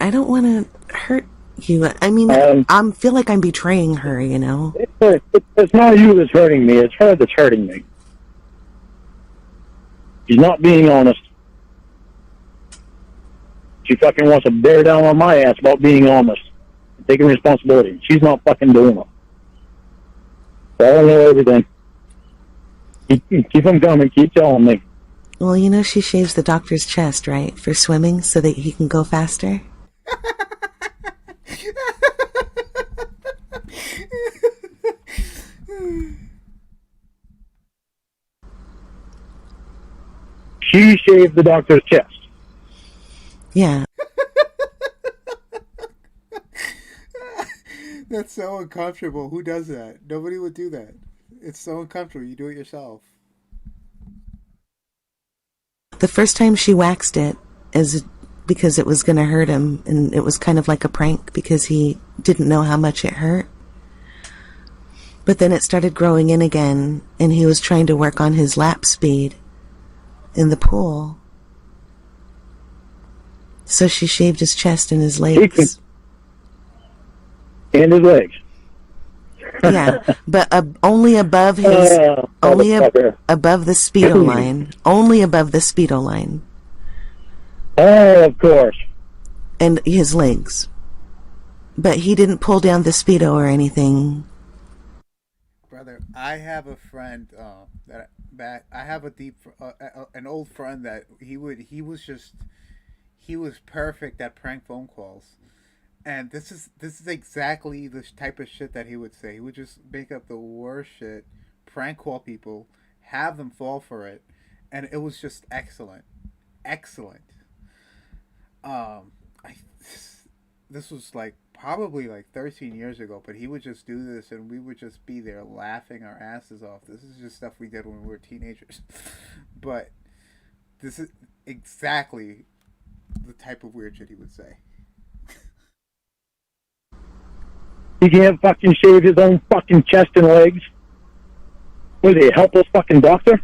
I don't want to hurt you. I mean, I feel like I'm betraying her, you know? It's not you that's hurting me. It's her that's hurting me. She's not being honest. She fucking wants to bear down on my ass about being honest. Taking responsibility. She's not fucking doing it. So I don't know everything. Keep them coming. Keep telling me. Well, you know she shaves the doctor's chest, right? For swimming so that he can go faster? She shaved the doctor's chest. Yeah. That's so uncomfortable. Who does that? Nobody would do that. It's so uncomfortable. You do it yourself. The first time she waxed it is because it was going to hurt him, and it was kind of like a prank because he didn't know how much it hurt. But then it started growing in again, and he was trying to work on his lap speed in the pool. So she shaved his chest and his legs. And his legs. Yeah, but only above his, above the Speedo line. Only above the Speedo line. Oh, of course. And his legs. But he didn't pull down the Speedo or anything. Brother, I have a friend that I have a an old friend that he was perfect at prank phone calls. And this is exactly the type of shit that he would say. He would just make up the worst shit, prank call people, have them fall for it, and it was just excellent, excellent. I this was like probably like 13 years ago, but he would just do this, and we would just be there laughing our asses off. This is just stuff we did when we were teenagers, but this is exactly the type of weird shit he would say. He can't fucking shave his own fucking chest and legs. Was he a helpless fucking doctor?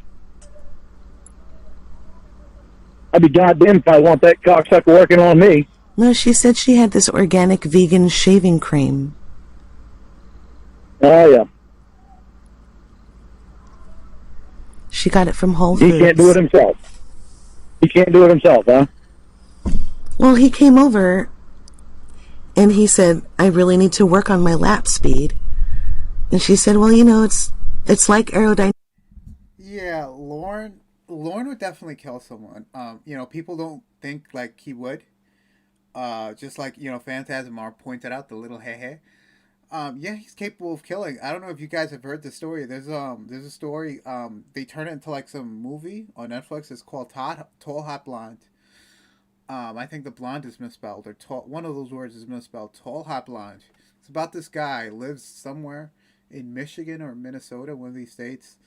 I'd be goddamn if I want that cocksucker working on me. No, she said she had this organic vegan shaving cream. Oh, yeah. She got it from Whole Foods. He can't do it himself. He can't do it himself, huh? Well, he came over and he said, I really need to work on my lap speed. And she said, well, you know, it's like aerodynamics. Yeah, Lauren would definitely kill someone. You know, people don't think like he would. Just like, you know, Phantasm R pointed out, the little hey. Yeah, he's capable of killing. I don't know if you guys have heard the story. There's a story. They turn it into like some movie on Netflix. It's called Tall Hot Blonde. I think the blonde is misspelled, or tall. One of those words is misspelled. Tall Hot Blonde. It's about this guy lives somewhere in Michigan or Minnesota, one of these states.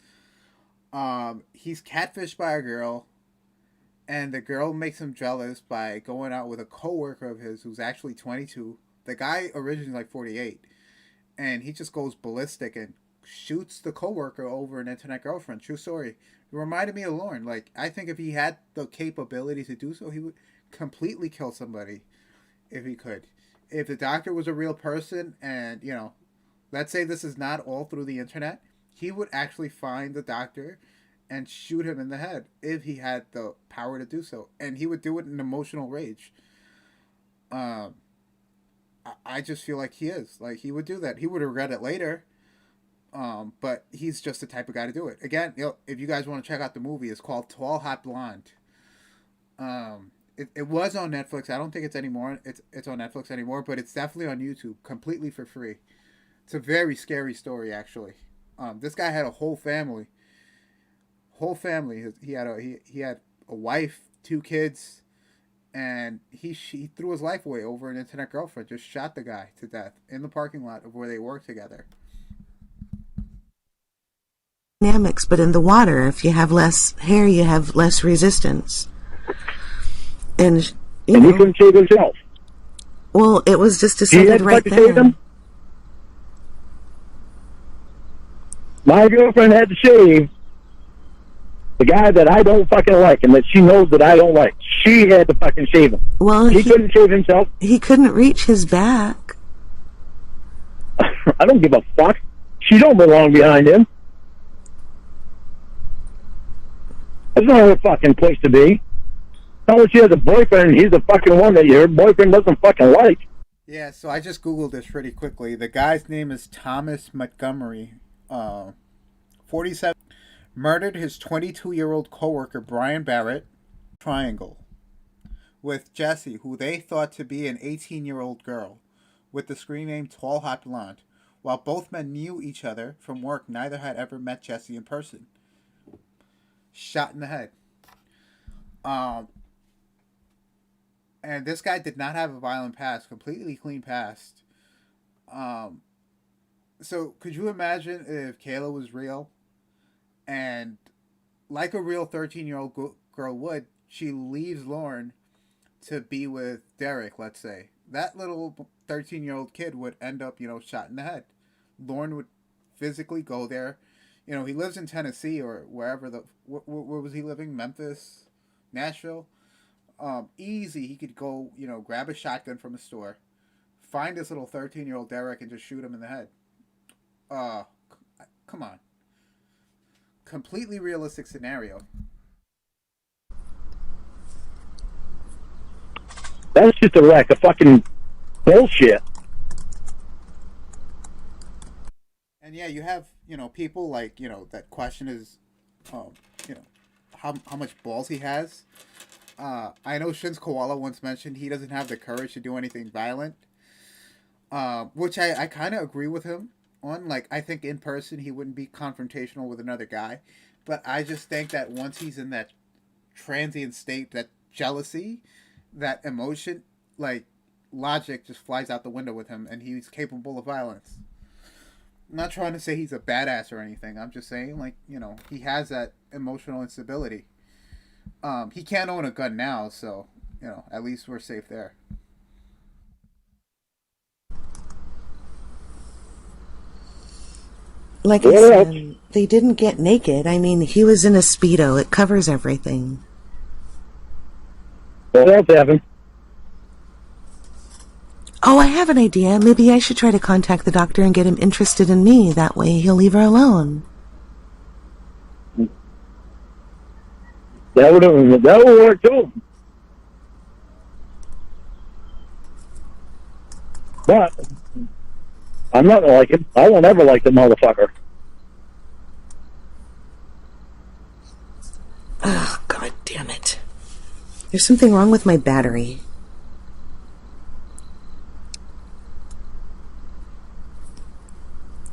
He's catfished by a girl, and the girl makes him jealous by going out with a coworker of his who's actually 22. The guy originally like 48, and he just goes ballistic and shoots the coworker over an internet girlfriend. True story. It reminded me of Lauren. Like, I think if he had the capability to do so, he would completely kill somebody if he could. If the doctor was a real person, and, you know, let's say this is not all through the internet, he would actually find the doctor and shoot him in the head if he had the power to do so. And he would do it in emotional rage. I just feel like he is. Like, he would do that. He would regret it later. But he's just the type of guy to do it. Again, you know, if you guys want to check out the movie, it's called Tall Hot Blonde. It was on Netflix. I don't think it's anymore. It's on Netflix anymore, but it's definitely on YouTube, completely for free. It's a very scary story, actually. This guy had a whole family. He had a wife, 2 kids, and he threw his life away over an internet girlfriend. Just shot the guy to death in the parking lot of where they worked together. Dynamics, but in the water, if you have less hair, you have less resistance. And he couldn't shave himself. Well, it was just decided right there. My girlfriend had to shave the guy that I don't fucking like and that she knows that I don't like. She had to fucking shave him. Well, he couldn't shave himself. He couldn't reach his back. I don't give a fuck. She don't belong behind him. That's not her fucking place to be. Not when she has a boyfriend and he's the fucking one that your boyfriend doesn't fucking like. Yeah, so I just Googled this pretty quickly. The guy's name is Thomas Montgomery. 47. Murdered his 22-year-old coworker Brian Barrett. Triangle. With Jessie, who they thought to be an 18-year-old girl, with the screen name Tall Hot Blonde. While both men knew each other from work, neither had ever met Jessie in person. Shot in the head. And this guy did not have a violent past, completely clean past. So could you imagine if Kayla was real, and like a real 13-year-old girl would, she leaves Lauren to be with Derek, let's say. That little 13-year-old kid would end up, you know, shot in the head. Lauren would physically go there. You know, he lives in Tennessee or wherever where was he living? Memphis? Nashville? Easy, he could go, you know, grab a shotgun from a store, find this little 13-year-old Derek and just shoot him in the head. Come on. Completely realistic scenario. That's just a rack of fucking bullshit. And yeah, you have people like that question is, um, you know, how much balls he has. I know Shin's Koala once mentioned he doesn't have the courage to do anything violent, which I kind of agree with him on. Like, I think in person he wouldn't be confrontational with another guy, but I just think that once he's in that transient state, that jealousy, that emotion, like logic just flies out the window with him, and he's capable of violence. I'm not trying to say he's a badass or anything. I'm just saying, like, he has that emotional instability. He can't own a gun now, so at least we're safe there. Like I What else? said, they didn't get naked. I mean, he was in a Speedo. It covers everything. What else happened? Oh, I have an idea. Maybe I should try to contact the doctor and get him interested in me. That way he'll leave her alone. That would work too. But I'm not gonna like him. I won't ever like the motherfucker. Oh, God damn it. There's something wrong with my battery.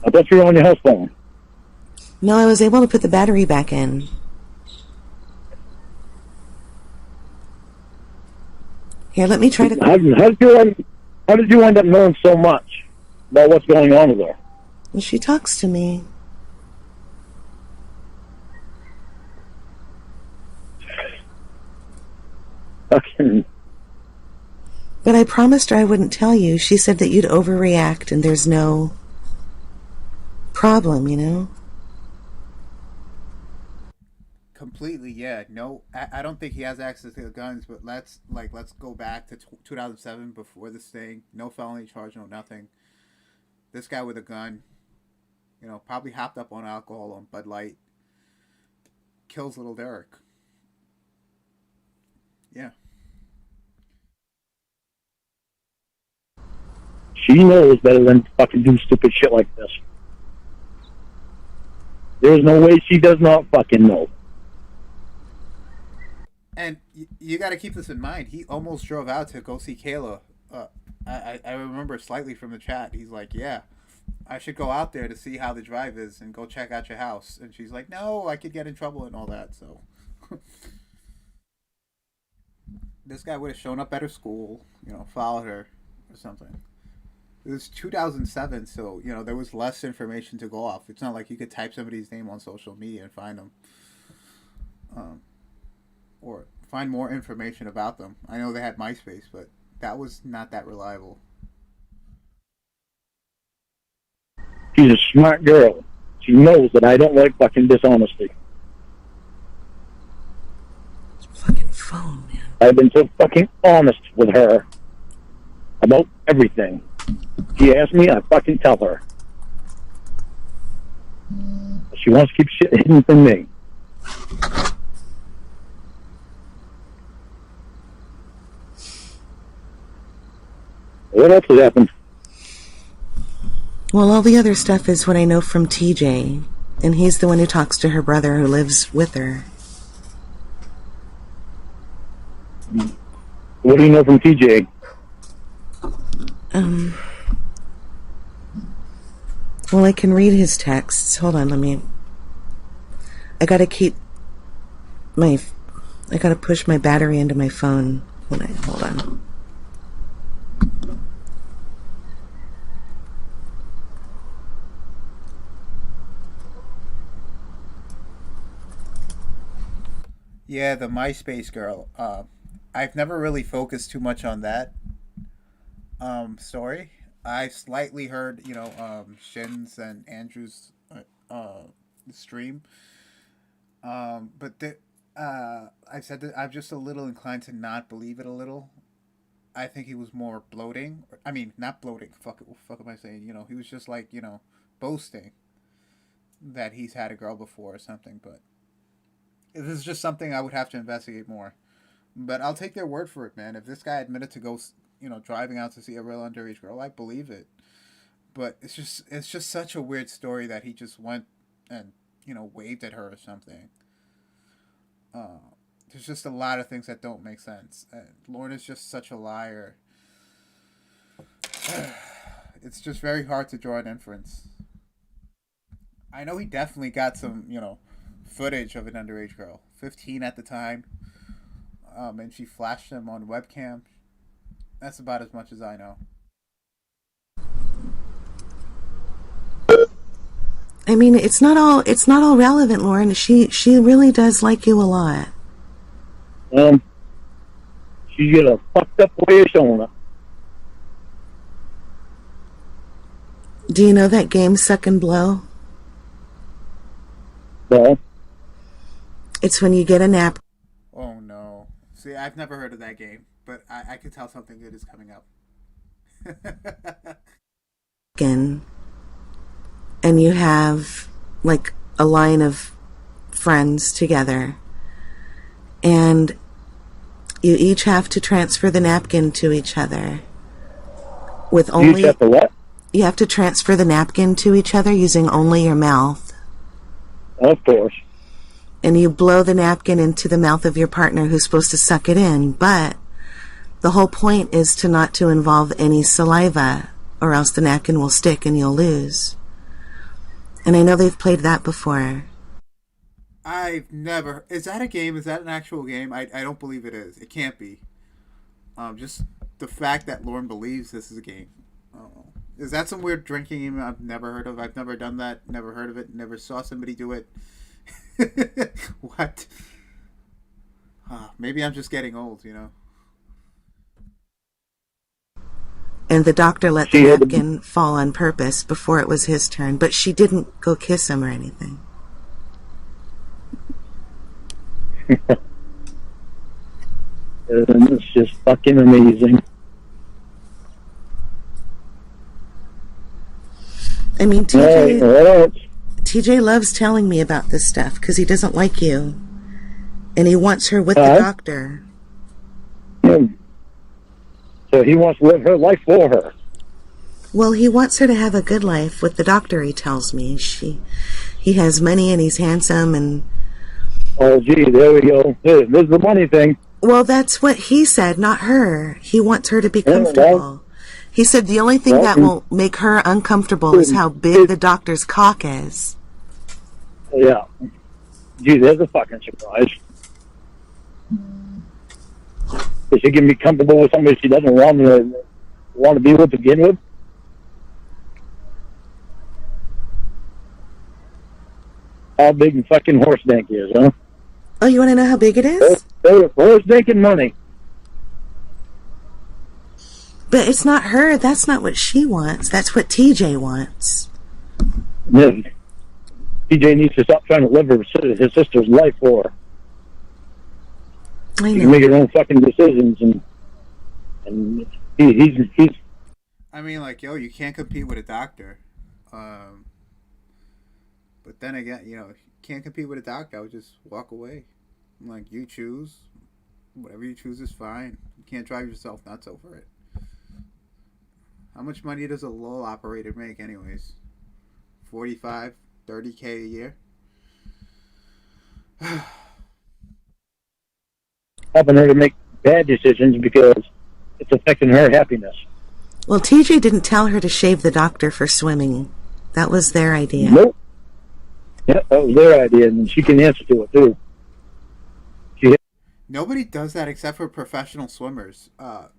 I thought you were on your house phone. No, I was able to put the battery back in. Here, let me try to... How did you end up knowing so much about what's going on with her? Well, she talks to me. Fucking. But I promised her I wouldn't tell you. She said that you'd overreact and there's no problem. Completely, yeah. No, I don't think he has access to the guns. But let's go back to 2007 before this thing. No felony charge, no nothing. This guy with a gun, probably hopped up on alcohol on Bud Light, kills little Derek. Yeah. She knows better than to fucking do stupid shit like this. There's no way she does not fucking know. And you got to keep this in mind. He almost drove out to go see Kayla. I remember slightly from the chat. He's like, "Yeah, I should go out there to see how the drive is and go check out your house." And she's like, "No, I could get in trouble and all that." So this guy would have shown up at her school, followed her or something. It was 2007, so there was less information to go off. It's not like you could type somebody's name on social media and find them, or find more information about them. I know they had MySpace, but that was not that reliable. She's a smart girl. She knows that I don't like fucking dishonesty. Fucking phone, man. I've been so fucking honest with her about everything. She asks me, I fucking tell her. She wants to keep shit hidden from me. What else has happened? Well, all the other stuff is what I know from TJ. And he's the one who talks to her brother who lives with her. What do you know from TJ? Well, I can read his texts. Hold on, I gotta push my battery into my phone. Hold on. Yeah, the MySpace girl. I've never really focused too much on that story. I slightly heard, Shin's and Andrew's stream, but I said that I'm just a little inclined to not believe it a little. I think he was more bloating. I mean, not bloating. Fuck, what the fuck am I saying? He was just like, boasting that he's had a girl before or something. But this is just something I would have to investigate more. But I'll take their word for it, man. If this guy admitted to go, driving out to see a real underage girl, I believe it. But it's just such a weird story that he just went and waved at her or something. There's just a lot of things that don't make sense. Lauren is just such a liar. It's just very hard to draw an inference. I know he definitely got some, footage of an underage girl, 15 at the time, and she flashed him on webcam. That's about as much as I know. I mean, it's not all relevant, Lauren. She really does like you a lot. She's got a fucked up way of showing it. Do you know that game, Suck and Blow? No. It's when you get a nap. Oh no! See, I've never heard of that game, but I could tell something good is coming up. And you have like a line of friends together, and you each have to transfer the napkin to each other with only. You have to what? You have to transfer the napkin to each other using only your mouth. Of course. And you blow the napkin into the mouth of your partner who's supposed to suck it in, but the whole point is not to involve any saliva, or else the napkin will stick and you'll lose. And I know they've played that before. I've never... Is that a game? Is that an actual game? I don't believe it is. It can't be. Just the fact that Lauren believes this is a game. Is that some weird drinking game I've never heard of? I've never done that. Never heard of it. Never saw somebody do it. What? Maybe I'm just getting old, And the doctor let the napkin fall on purpose before it was his turn, but she didn't go kiss him or anything. It's just fucking amazing. I mean, TJ loves telling me about this stuff because he doesn't like you. And he wants her with the doctor. So he wants to live her life for her. Well, he wants her to have a good life with the doctor, he tells me. He has money and he's handsome and... Oh, gee, there we go. There's the money thing. Well, that's what he said, not her. He wants her to be comfortable. He said the only thing that will make her uncomfortable is how big the doctor's cock is. Yeah. Gee, there's a fucking surprise. Is she going to be comfortable with somebody she doesn't want to be with to begin with? How big the fucking horse dank is, huh? Oh, you want to know how big it is? Horse danking money. But it's not her. That's not what she wants. That's what TJ wants. Yeah. TJ needs to stop trying to live his sister's life for her. I know. She can make her own fucking decisions, and he's. I mean, you can't compete with a doctor. But then again, you can't compete with a doctor. I would just walk away. You choose. Whatever you choose is fine. You can't drive yourself nuts over it. How much money does a lull operator make anyways? 45, 30K a year? Helping her to make bad decisions because it's affecting her happiness. Well, TJ didn't tell her to shave the doctor for swimming. That was their idea. Nope. Yeah, that was their idea, and she can answer to it, too. Nobody does that except for professional swimmers.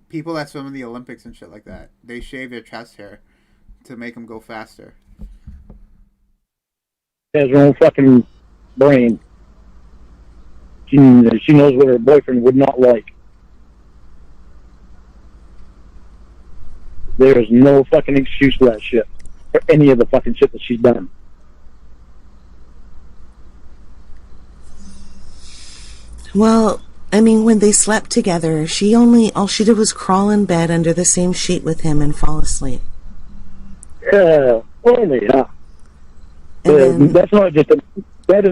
People that swim in the Olympics and shit like that. They shave their chest hair to make them go faster. She has her own fucking brain. She knows what her boyfriend would not like. There is no fucking excuse for that shit. For any of the fucking shit that she's done. Well, I mean, when they slept together, all she did was crawl in bed under the same sheet with him and fall asleep. Yeah, only, huh? That is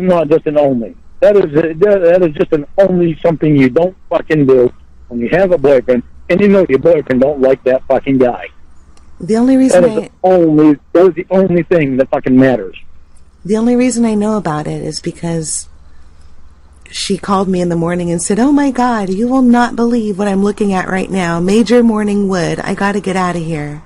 not just an only. That is just an only something you don't fucking do when you have a boyfriend and you know your boyfriend don't like that fucking guy. The only reason That is the only thing that fucking matters. The only reason I know about it is because she called me in the morning and said, "Oh my God, you will not believe what I'm looking at right now. Major morning wood. I gotta get out of here."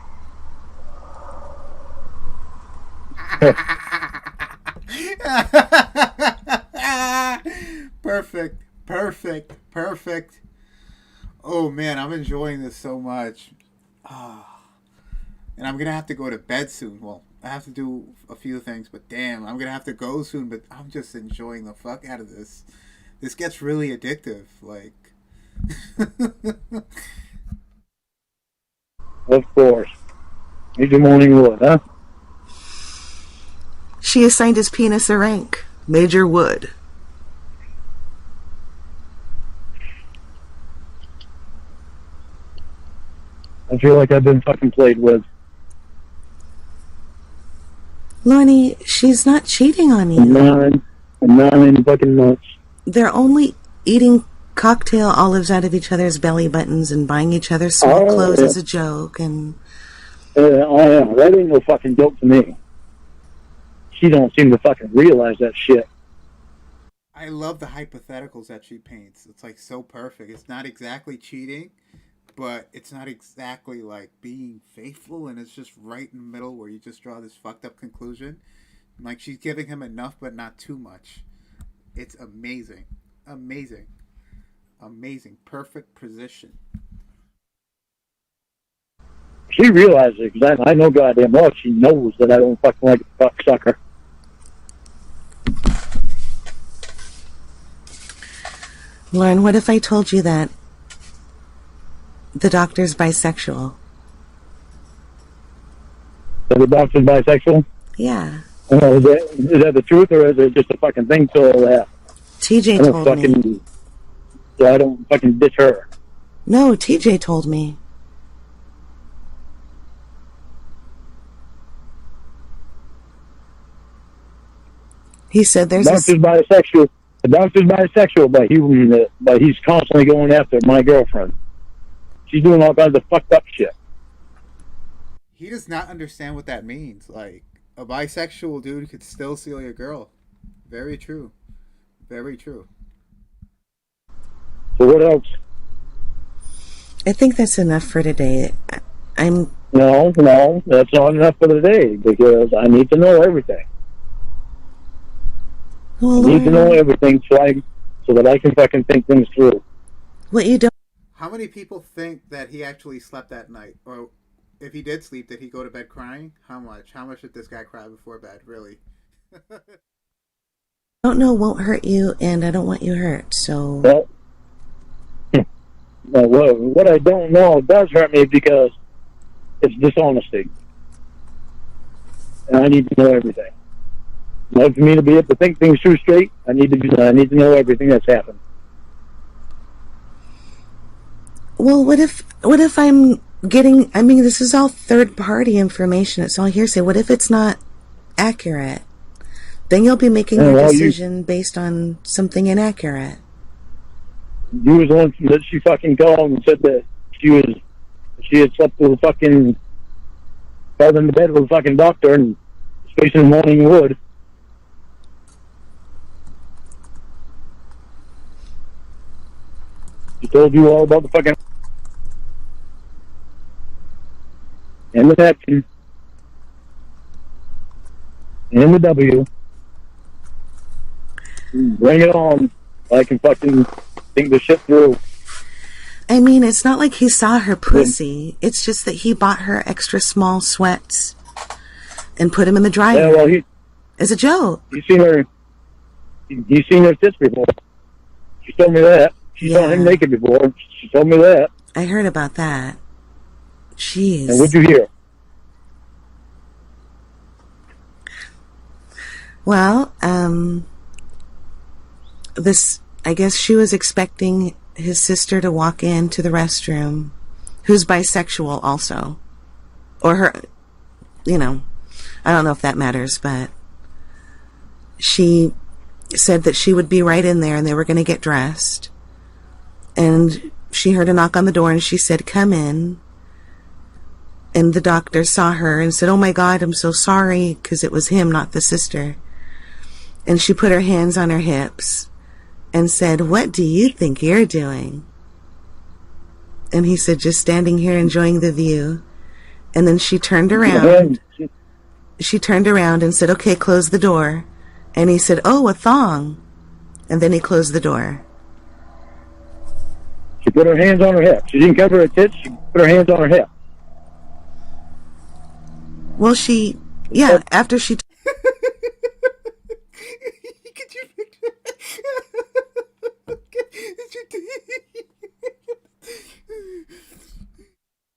Perfect. Oh man, I'm enjoying this so much. And I'm gonna have to go to bed soon. Well, I have to do a few things, but damn, I'm gonna have to go soon. But I'm just enjoying the fuck out of this. This gets really addictive. Like, Of course. Major morning wood, huh? She assigned his penis a rank. Major wood. I feel like I've been fucking played with. Lonnie, she's not cheating on you. 9 fucking months. They're only eating cocktail olives out of each other's belly buttons and buying each other small clothes as a joke. And that ain't no fucking joke to me. She don't seem to fucking realize that shit. I love the hypotheticals that she paints. It's like so perfect. It's not exactly cheating, but it's not exactly like being faithful, and it's just right in the middle where you just draw this fucked up conclusion. Like, she's giving him enough but not too much. It's amazing. Perfect position. She realizes it, because I know goddamn well she knows that I don't fucking like a cocksucker. Lauren, what if I told you that the doctor's bisexual? So the doctor's bisexual? Yeah. Is that the truth, or is it just a fucking thing till that? TJ told me. So I don't fucking ditch her. No, TJ told me. He said there's bisexual. The doctor's bisexual, but he's constantly going after my girlfriend. She's doing all kinds of fucked up shit. He does not understand what that means. Like, a bisexual dude could still steal your girl. Very true. So what else? I think that's enough for today. No, that's not enough for today, because I need to know everything. Well, I need to know everything so that I can fucking think things through. What you don't... How many people think that he actually slept that night? Or if he did sleep, did he go to bed crying? How much? How much did this guy cry before bed, really? Don't know won't hurt you, and I don't want you hurt, so... Well, what I don't know does hurt me, because it's dishonesty. And I need to know everything. In order for me to be able to think things through straight, I need to know everything that's happened. Well, what if I'm getting... I mean, this is all third-party information. It's all hearsay. What if it's not accurate? Then you'll be making a decision based on something inaccurate. You was the one that she fucking called and said that she had slept with a fucking... fell in the bed with a fucking doctor and facing morning wood. She told you all about the fucking... and the napkin. And the W. Bring it on. I can fucking think the shit through. I mean, it's not like he saw her pussy. It's just that he bought her extra small sweats and put him in the dryer. Yeah, well, as a joke. He's seen her tits before. She told me that. She saw him naked before. She told me that. I heard about that. Jeez. And what'd you hear? Well, I guess she was expecting his sister to walk into the restroom, who's bisexual also. Or her, I don't know if that matters, but she said that she would be right in there and they were going to get dressed. And she heard a knock on the door and she said, "Come in." And the doctor saw her and said, "Oh my God, I'm so sorry," because it was him, not the sister. And she put her hands on her hips and said, "What do you think you're doing?" And he said, "Just standing here enjoying the view." And then she turned around. She turned around and said, "Okay, close the door." And he said, "Oh, a thong." And then he closed the door. She put her hands on her hips. She didn't cover her tits. She put her hands on her hip. Well, after she Could you picture?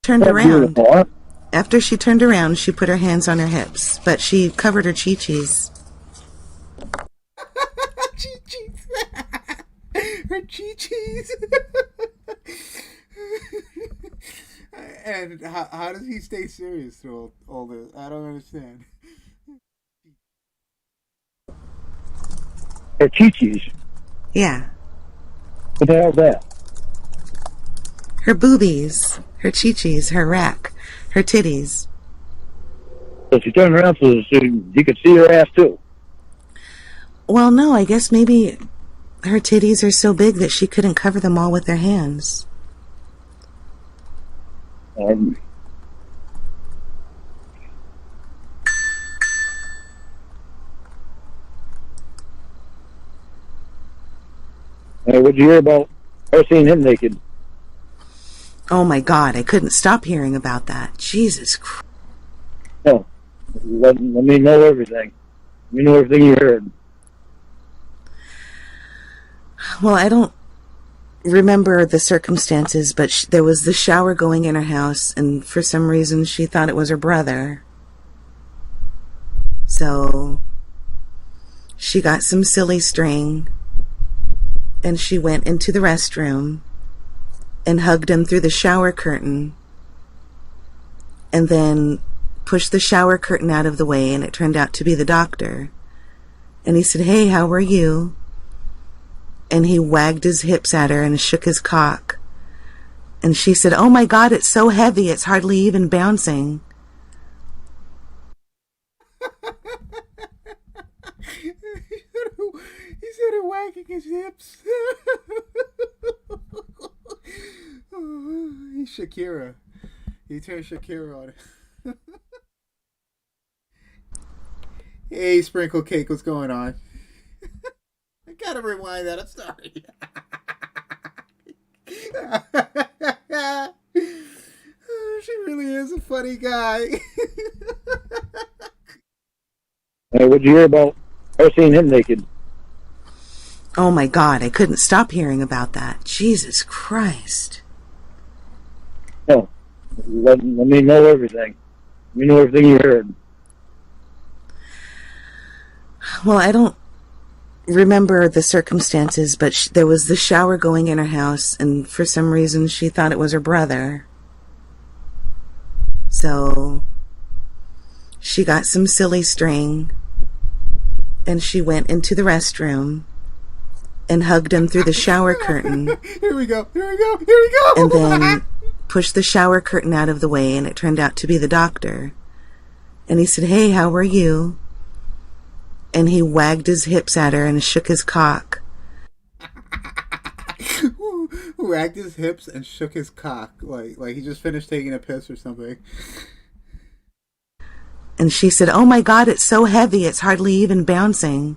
turned around. Beautiful, huh? After she turned around, she put her hands on her hips, but she covered her chi-chis. Chi-chis. Her chi-chis. And how does he stay serious through all this? I don't understand. Her chi-chis. Yeah. What the hell's that? Her boobies, her chi-chis, her rack, her titties. So she turned around so you could see her ass too. Well, no, I guess maybe her titties are so big that she couldn't cover them all with her hands. Hey, what'd you hear about her seeing him naked? Oh my God, I couldn't stop hearing about that. Jesus Christ. No. Let me know everything. Let me know everything you heard. Well, I don't remember the circumstances, but there was the shower going in her house, and for some reason she thought it was her brother. So she got some silly string, and she went into the restroom and hugged him through the shower curtain, and then pushed the shower curtain out of the way, and it turned out to be the doctor. And he said, "Hey, how are you?" And he wagged his hips at her and shook his cock. And she said, "Oh my God, it's so heavy, it's hardly even bouncing." He started wagging his hips. He's Shakira. He turned Shakira on it. Hey, Sprinkle Cake, what's going on? I gotta rewind that. I'm sorry. She really is a funny guy. Hey, what'd you hear about her seeing him naked? Oh my God, I couldn't stop hearing about that. Jesus Christ. No. Let me know everything. Let me know everything you heard. Well, I don't remember the circumstances, but there was the shower going in her house, and for some reason she thought it was her brother. So she got some silly string, and she went into the restroom and hugged him through the shower curtain. Here we go. Here we go. Here we go. And then pushed the shower curtain out of the way, and it turned out to be the doctor. And he said, "Hey, how are you?" And he wagged his hips at her and shook his cock. Wagged his hips and shook his cock like he just finished taking a piss or something. And she said, "Oh my God, it's so heavy, it's hardly even bouncing."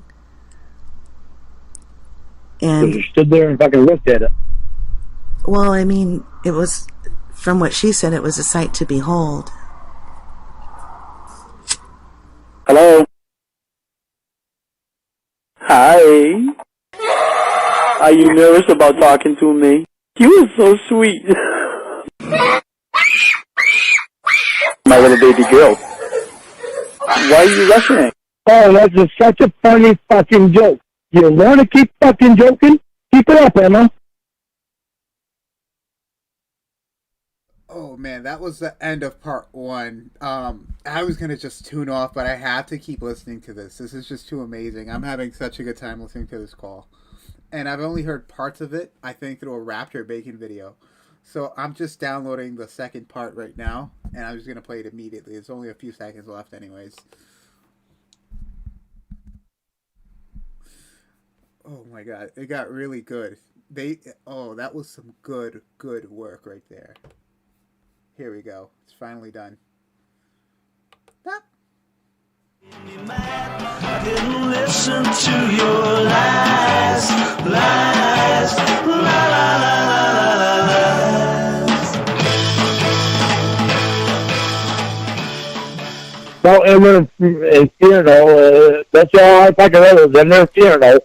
And she stood there and fucking looked at it. Well, I mean, it was, from what she said, it was a sight to behold. Hello? Hi. Are you nervous about talking to me? You are so sweet. My little baby girl. Why are you rushing? Oh, that's just such a funny fucking joke. You want to keep fucking joking? Keep it up, Emma. Oh man, that was the end of part 1. I was gonna just tune off, but I have to keep listening to this. This is just too amazing. I'm having such a good time listening to this call. And I've only heard parts of it, I think, through a Raptor Bacon video. So I'm just downloading the second part right now. and I'm just gonna play it immediately. It's only a few seconds left, anyways. Oh my god, it got really good. That was some good work right there. Here we go. It's finally done. Stop. I didn't listen to your lies, lies, la la la la la la. Well, and when that's all I fucking know is in their funeral.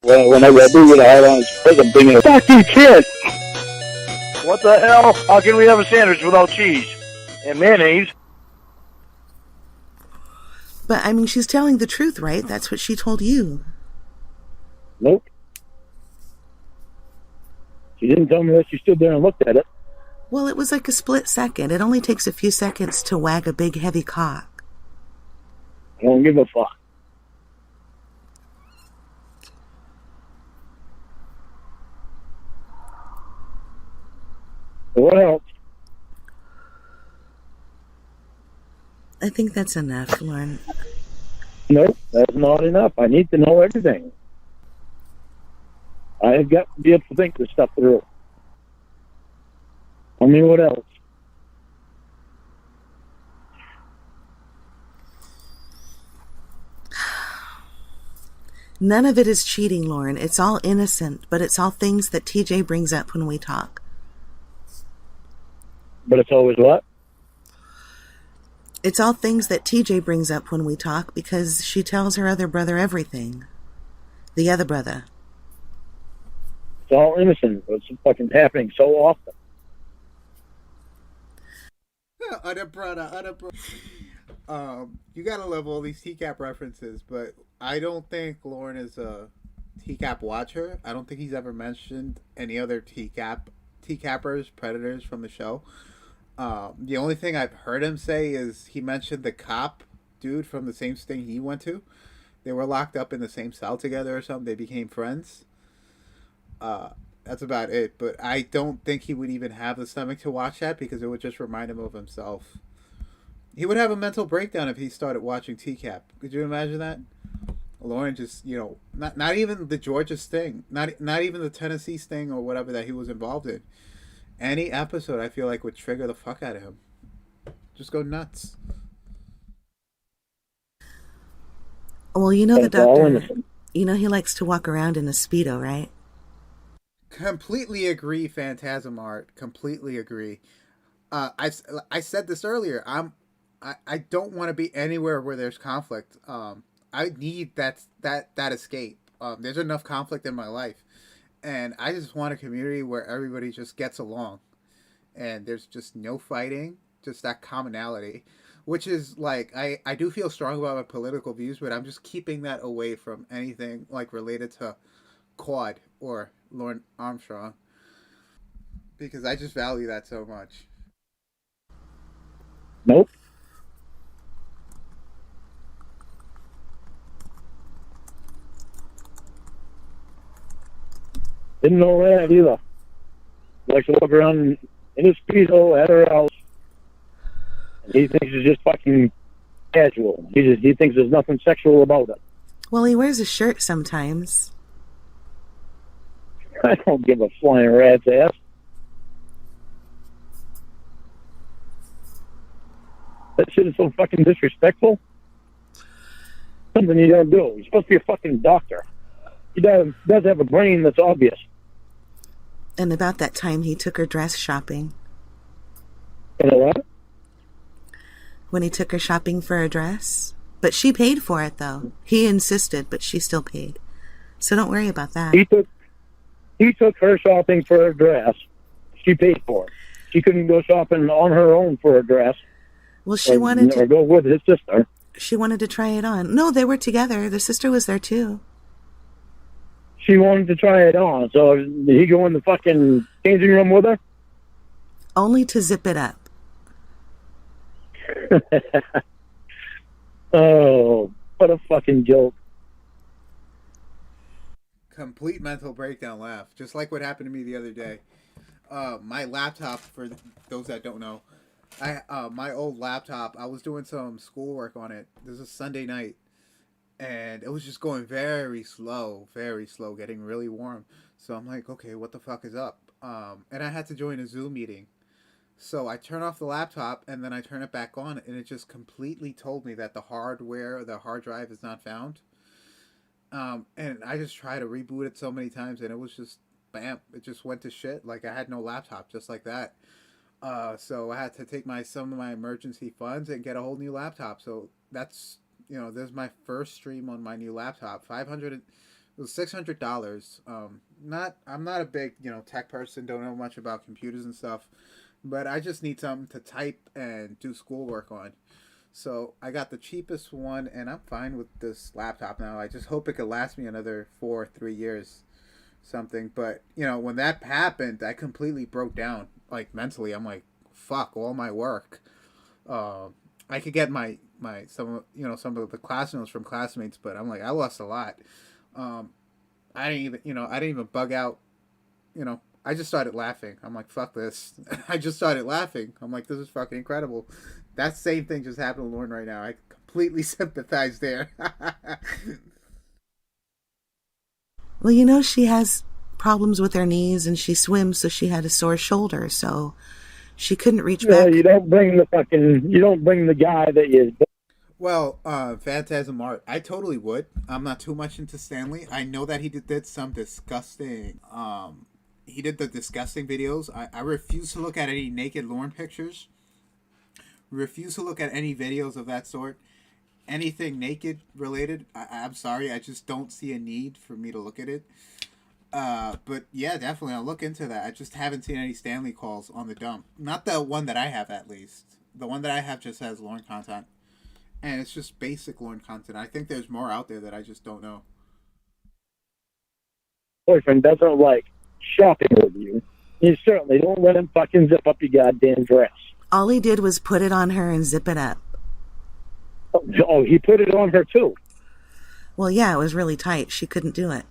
Whenever I do get a hard on, I'm thinking, fuck you, kid! What the hell? How can we have a sandwich without cheese and mayonnaise? But, I mean, she's telling the truth, right? That's what she told you. Nope. She didn't tell me that. She stood there and looked at it. Well, it was like a split second. It only takes a few seconds to wag a big, heavy cock. I don't give a fuck. What else? I think that's enough, Lauren. Nope, that's not enough. I need to know everything. I have got to be able to think this stuff through. I mean, what else? None of it is cheating, Lauren. It's all innocent, but it's all things that TJ brings up when we talk. But it's always what? It's all things that TJ brings up when we talk because she tells her other brother everything. The other brother. It's all innocent. It's fucking happening so often. Other brother. You gotta love all these TCAP references, but I don't think Lauren is a TCAP watcher. I don't think he's ever mentioned any other TCAPers, predators from the show. The only thing I've heard him say is he mentioned the cop dude from the same sting he went to. They were locked up in the same cell together or something. They became friends. That's about it. But I don't think he would even have the stomach to watch that because it would just remind him of himself. He would have a mental breakdown if he started watching TCAP. Could you imagine that? Lauren just, not even the Georgia sting, not even the Tennessee sting or whatever that he was involved in. Any episode, I feel like, would trigger the fuck out of him. Just go nuts. Well, the doctor, he likes to walk around in a Speedo, right? Completely agree, Phantasm Art. Completely agree. I said this earlier. I don't want to be anywhere where there's conflict. I need that escape. There's enough conflict in my life. And I just want a community where everybody just gets along. And there's just no fighting, just that commonality. Which is like, I do feel strong about my political views, but I'm just keeping that away from anything like related to Quad or Lauren Armstrong. Because I just value that so much. Nope. Didn't know that either. Likes to walk around in his Speedo at her house. And he thinks it's just fucking casual. He thinks there's nothing sexual about it. Well, he wears a shirt sometimes. I don't give a flying rat's ass. That shit is so fucking disrespectful. Something you don't do. You're supposed to be a fucking doctor. He does have a brain that's obvious. And about that time he took her dress shopping. You know what? When he took her shopping for a dress. But she paid for it, though. He insisted, but she still paid. So don't worry about that. He took her shopping for a dress. She paid for it. She couldn't go shopping on her own for a dress. Well, she wanted to go with his sister. She wanted to try it on. No, they were together. The sister was there, too. She wanted to try it on. So did he go in the fucking changing room with her? Only to zip it up. Oh, what a fucking joke. Complete mental breakdown laugh. Just like what happened to me the other day. my laptop, for those that don't know, my old laptop, I was doing some schoolwork on it. This is Sunday night, and it was just going very slow, getting really warm. So I'm like, okay, what the fuck is up? And I had to join a Zoom meeting. So I turn off the laptop and then I turn it back on, and it just completely told me that the hardware, the hard drive is not found. And I just tried to reboot it so many times, and it was just bam, it just went to shit. Like I had no laptop, just like that. So I had to take some of my emergency funds and get a whole new laptop. So that's, this is my first stream on my new laptop. It was $600. I'm not a big tech person. Don't know much about computers and stuff, but I just need something to type and do schoolwork on. So I got the cheapest one, and I'm fine with this laptop now. I just hope it could last me another 3 years, something. But when that happened, I completely broke down, like mentally. I'm like, fuck, all my work. I could get some of the class notes from classmates, but I'm like, I lost a lot. I didn't even bug out. I just started laughing. I'm like, fuck this. I just started laughing. I'm like, this is fucking incredible. That same thing just happened to Lauren right now. I completely sympathize there. Well, she has problems with her knees and she swims, so she had a sore shoulder, so she couldn't reach back. You don't bring the guy that you... Well, Phantasm Art, I totally would. I'm not too much into Stanley. I know that he did some disgusting, he did the disgusting videos. I refuse to look at any naked Lauren pictures. Refuse to look at any videos of that sort. Anything naked related, I'm sorry, I just don't see a need for me to look at it. But yeah, definitely, I'll look into that. I just haven't seen any Stanley calls on the dump. Not the one that I have, at least. The one that I have just has Lauren content. And it's just basic Lauren content. I think there's more out there that I just don't know. Boyfriend doesn't like shopping with you. You certainly don't let him fucking zip up your goddamn dress. All he did was put it on her and zip it up. Oh, he put it on her too. Well, yeah, it was really tight. She couldn't do it.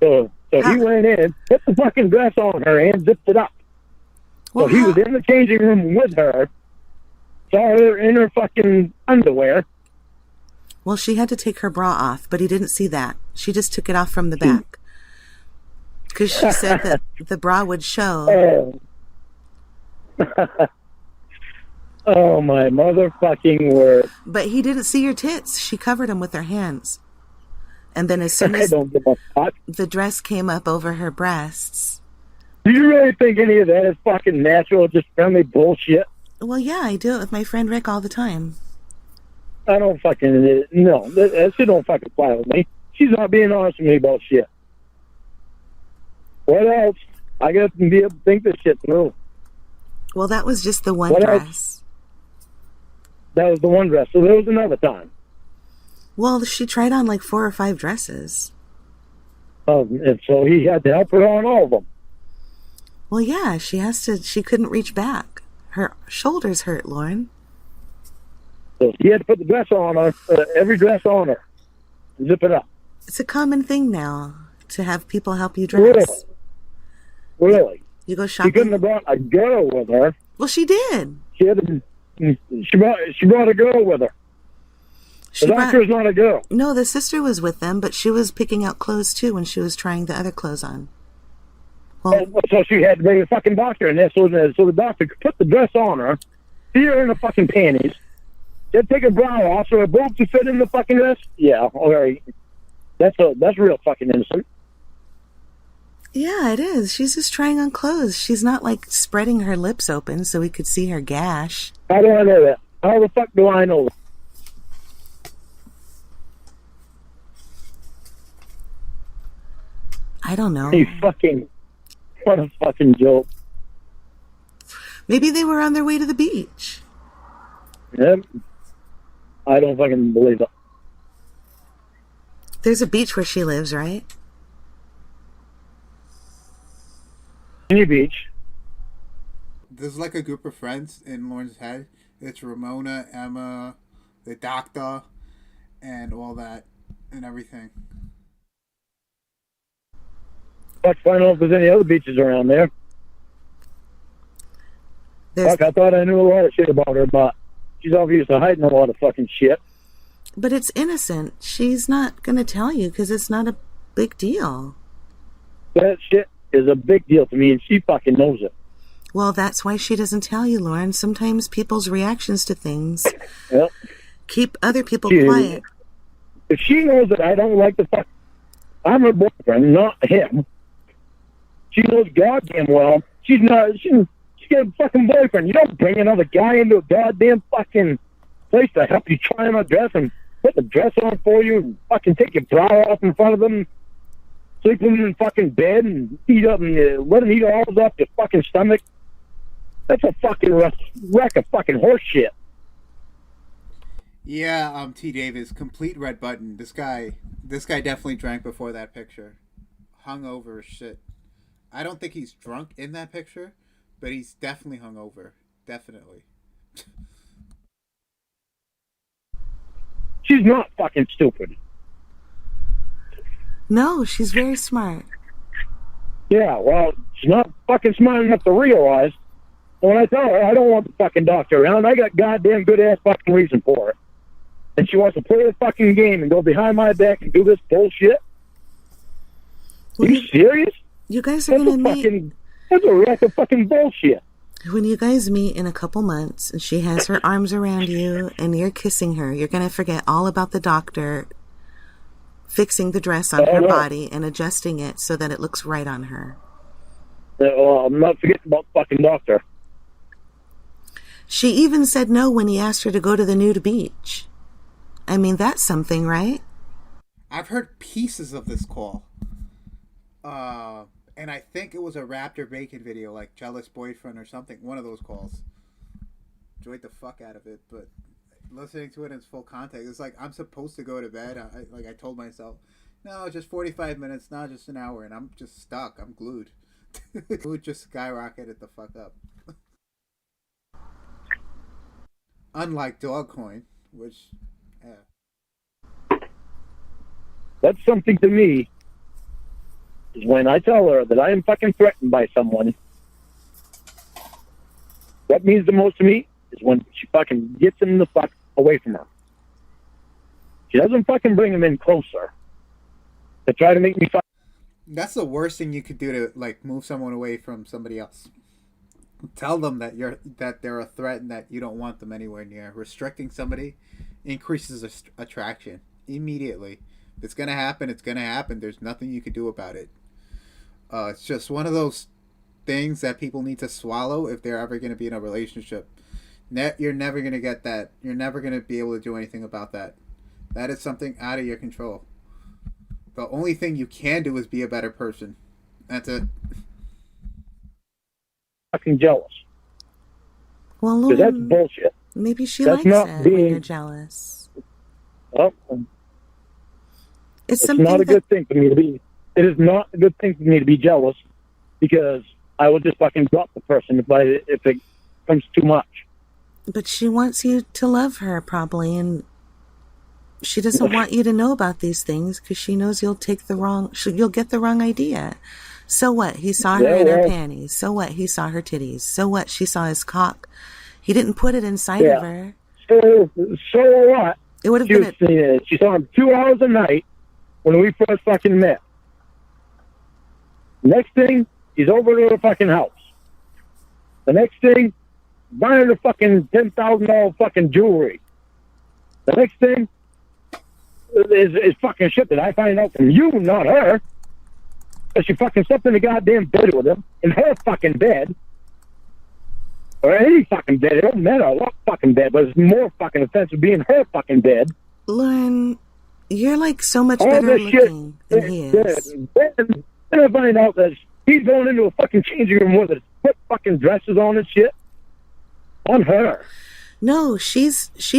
So he went in, put the fucking dress on her and zipped it up. Well, so he was in the changing room with her, saw her in her fucking underwear. Well, she had to take her bra off, but he didn't see that. She just took it off from the back. Because she said that the bra would show. Oh, my motherfucking word. But he didn't see her tits. She covered them with her hands. And then as soon I as don't give a fuck. the dress came up over her breasts. Do you really think any of that is fucking natural, just friendly bullshit? Well, yeah, I do it with my friend Rick all the time. I don't fucking... No, that shit don't fucking fly with me. She's not being honest with me about shit. What else? I got to be able to think this shit through. Well, that was just the one What dress. else? That was the one dress. So there was another time. Well, she tried on like 4 or 5 dresses. And so he had to help her on all of them. Well, yeah, she couldn't reach back. Her shoulders hurt, Lauren. So he had to put the dress on her, every dress on her. Zip it up. It's a common thing now to have people help you dress. Really? You go She shopping? couldn't have brought a girl with her. Well, she did. She brought a girl with her. The doctor's not a girl. No, the sister was with them, but she was picking out clothes too when she was trying the other clothes on. Well, so she had to bring the fucking doctor in there so the doctor could put the dress on her, see her in the fucking panties, then take her bra off so her boobs could fit in the fucking dress. Yeah, all right. That's real fucking innocent. yeah, it is. She's just trying on clothes. She's not like spreading her lips open so we could see her gash. How do I know that? How the fuck do I know that? I don't know. What a fucking joke. Maybe they were on their way to the beach. Yep. I don't fucking believe it. There's a beach where she lives, right? Any beach. There's like a group of friends in Lauren's head. It's Ramona, Emma, the doctor, and all that, and everything. Fuck, find out if there's any other beaches around there. Fuck, I thought I knew a lot of shit about her, but she's obviously hiding a lot of fucking shit. But it's innocent. She's not going to tell you because it's not a big deal. That shit is a big deal to me, and she fucking knows it. Well, that's why she doesn't tell you, Lauren. Sometimes people's reactions to things Yep. keep other people quiet. If she knows that I don't like the fuck, I'm her boyfriend, not him. She knows goddamn well she's not. She's got a fucking boyfriend. You don't bring another guy into a goddamn fucking place to help you try on a dress and put the dress on for you and fucking take your bra off in front of them, sleep them in fucking bed and eat up and let them eat all off your fucking stomach. That's a fucking wreck of fucking horse shit. Yeah, T. Davis, complete red button. This guy definitely drank before that picture. Hungover as shit. I don't think he's drunk in that picture, but he's definitely hungover. Definitely. She's not fucking stupid. No, she's very smart. Yeah, well, she's not fucking smart enough to realize when I tell her I don't want the fucking doctor around, I got goddamn good ass fucking reason for it. And she wants to play the fucking game and go behind my back and do this bullshit. Are you serious? You guys are going to meet. That's a wreck of fucking bullshit. When you guys meet in a couple months and she has her arms around you and you're kissing her, you're going to forget all about the doctor fixing the dress on her body and adjusting it so that it looks right on her. Well, I'm not forgetting about the fucking doctor. She even said no when he asked her to go to the nude beach. I mean, that's something, right? I've heard pieces of this call. And I think it was a Raptor Bacon video, like Jealous Boyfriend or something. One of those calls. Enjoyed the fuck out of it, but listening to it in its full context, it's like I'm supposed to go to bed. I told myself, no, just 45 minutes, not just an hour, and I'm just stuck. I'm glued. Mood just skyrocketed the fuck up. Unlike Dogcoin, which, yeah. That's something to me. Is when I tell her that I am fucking threatened by someone. What means the most to me is when she fucking gets him the fuck away from her. She doesn't fucking bring him in closer to try to make me fuck. That's the worst thing you could do to like move someone away from somebody else. Tell them that they're a threat and that you don't want them anywhere near. Restricting somebody increases attraction immediately. If it's gonna happen, it's gonna happen. There's nothing you can do about it. It's just one of those things that people need to swallow if they're ever going to be in a relationship. You're never going to get that. You're never going to be able to do anything about that. That is something out of your control. The only thing you can do is be a better person. That's it. Fucking jealous. Well, because that's bullshit. Maybe she that's likes not it being, when you're jealous. Well, it's not a good thing for me to be. It is not a good thing for me to be jealous because I will just fucking drop the person if it comes too much. But she wants you to love her probably, and she doesn't want you to know about these things because she knows you'll get the wrong idea. So what? He saw her in her panties. So what? He saw her titties. So what? She saw his cock. He didn't put it inside of her. So what? It would have been. She saw him 2 hours a night when we first fucking met. Next thing, he's over to the fucking house. The next thing, buying the fucking $10,000 fucking jewelry. The next thing is fucking shit that I find out from you, not her. Because she fucking slept in the goddamn bed with him, in her fucking bed. Or any fucking bed. It don't matter what fucking bed, but it's more fucking offensive being her fucking bed. Lauren, you're like so much better looking than he is. Then I find out that he's going into a fucking changing room with it. Put fucking dresses on and shit. On her. No, she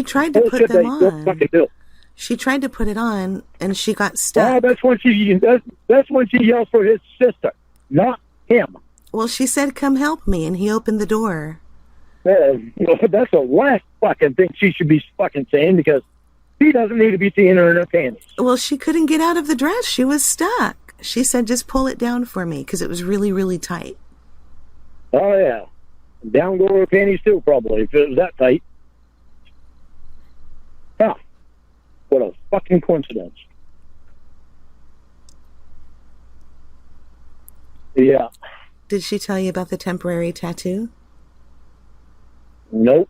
tried to put them on. She tried to put it on, and she got stuck. Oh, that's when she yells for his sister, not him. Well, she said, "Come help me," and he opened the door. That's the last fucking thing she should be fucking saying because he doesn't need to be seeing her in her panties. Well, she couldn't get out of the dress. She was stuck. She said, just pull it down for me because it was really, really tight. Oh, yeah. Down go her panties, too, probably, if it was that tight. Huh. What a fucking coincidence. Yeah. Did she tell you about the temporary tattoo? Nope.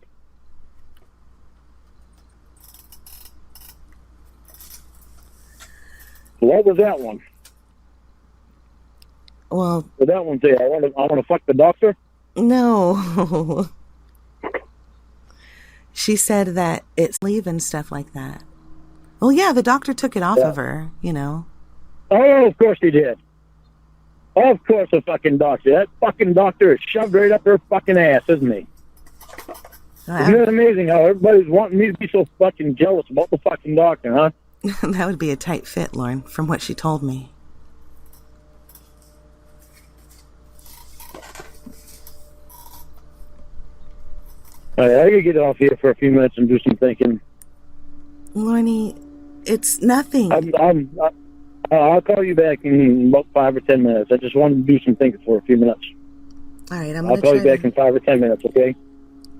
What was that one? Well, What that one say? I want to fuck the doctor? no. She said that it's leave and stuff like that. Well, yeah, the doctor took it off of her, you know. Oh, of course he did. Of course the fucking doctor. That fucking doctor is shoved right up her fucking ass, isn't he? Isn't it amazing how everybody's wanting me to be so fucking jealous about the fucking doctor, huh? That would be a tight fit, Lauren, from what she told me. All right, I gotta get off here for a few minutes and do some thinking. Lorne, it's nothing. I'll call you back in about 5 or 10 minutes. I just wanted to do some thinking for a few minutes. All right, I'll call you back in 5 or 10 minutes, okay?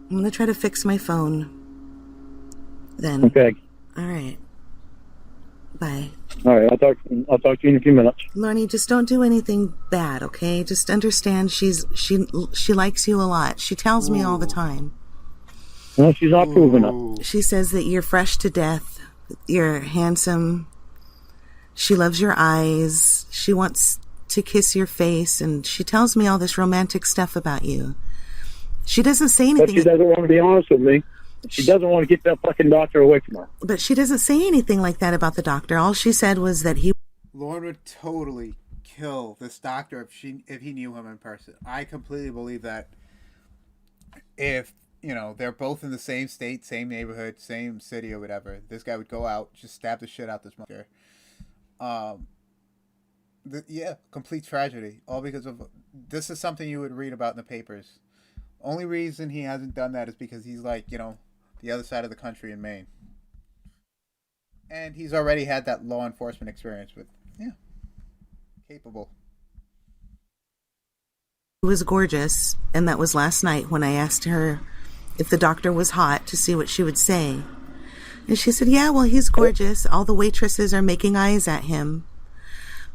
I'm gonna try to fix my phone. Then. Okay. All right. Bye. All right, I'll talk to you in a few minutes. Lorne, just don't do anything bad, okay? Just understand she likes you a lot. She tells me all the time. Well, she's not proving it. She says that you're fresh to death. You're handsome. She loves your eyes. She wants to kiss your face, and she tells me all this romantic stuff about you. She doesn't say anything. But she doesn't want to be honest with me. She doesn't want to get that fucking doctor away from her. But she doesn't say anything like that about the doctor. All she said was that he... Lauren would totally kill this doctor if he knew him in person. I completely believe that if, you know, they're both in the same state, same neighborhood, same city or whatever, this guy would go out, just stab the shit out this mother. Complete tragedy. All because of... This is something you would read about in the papers. Only reason he hasn't done that is because he's like, you know, the other side of the country in Maine. And he's already had that law enforcement experience with, capable. He was gorgeous, and that was last night when I asked her if the doctor was hot to see what she would say. And she said, yeah, well, he's gorgeous. All the waitresses are making eyes at him.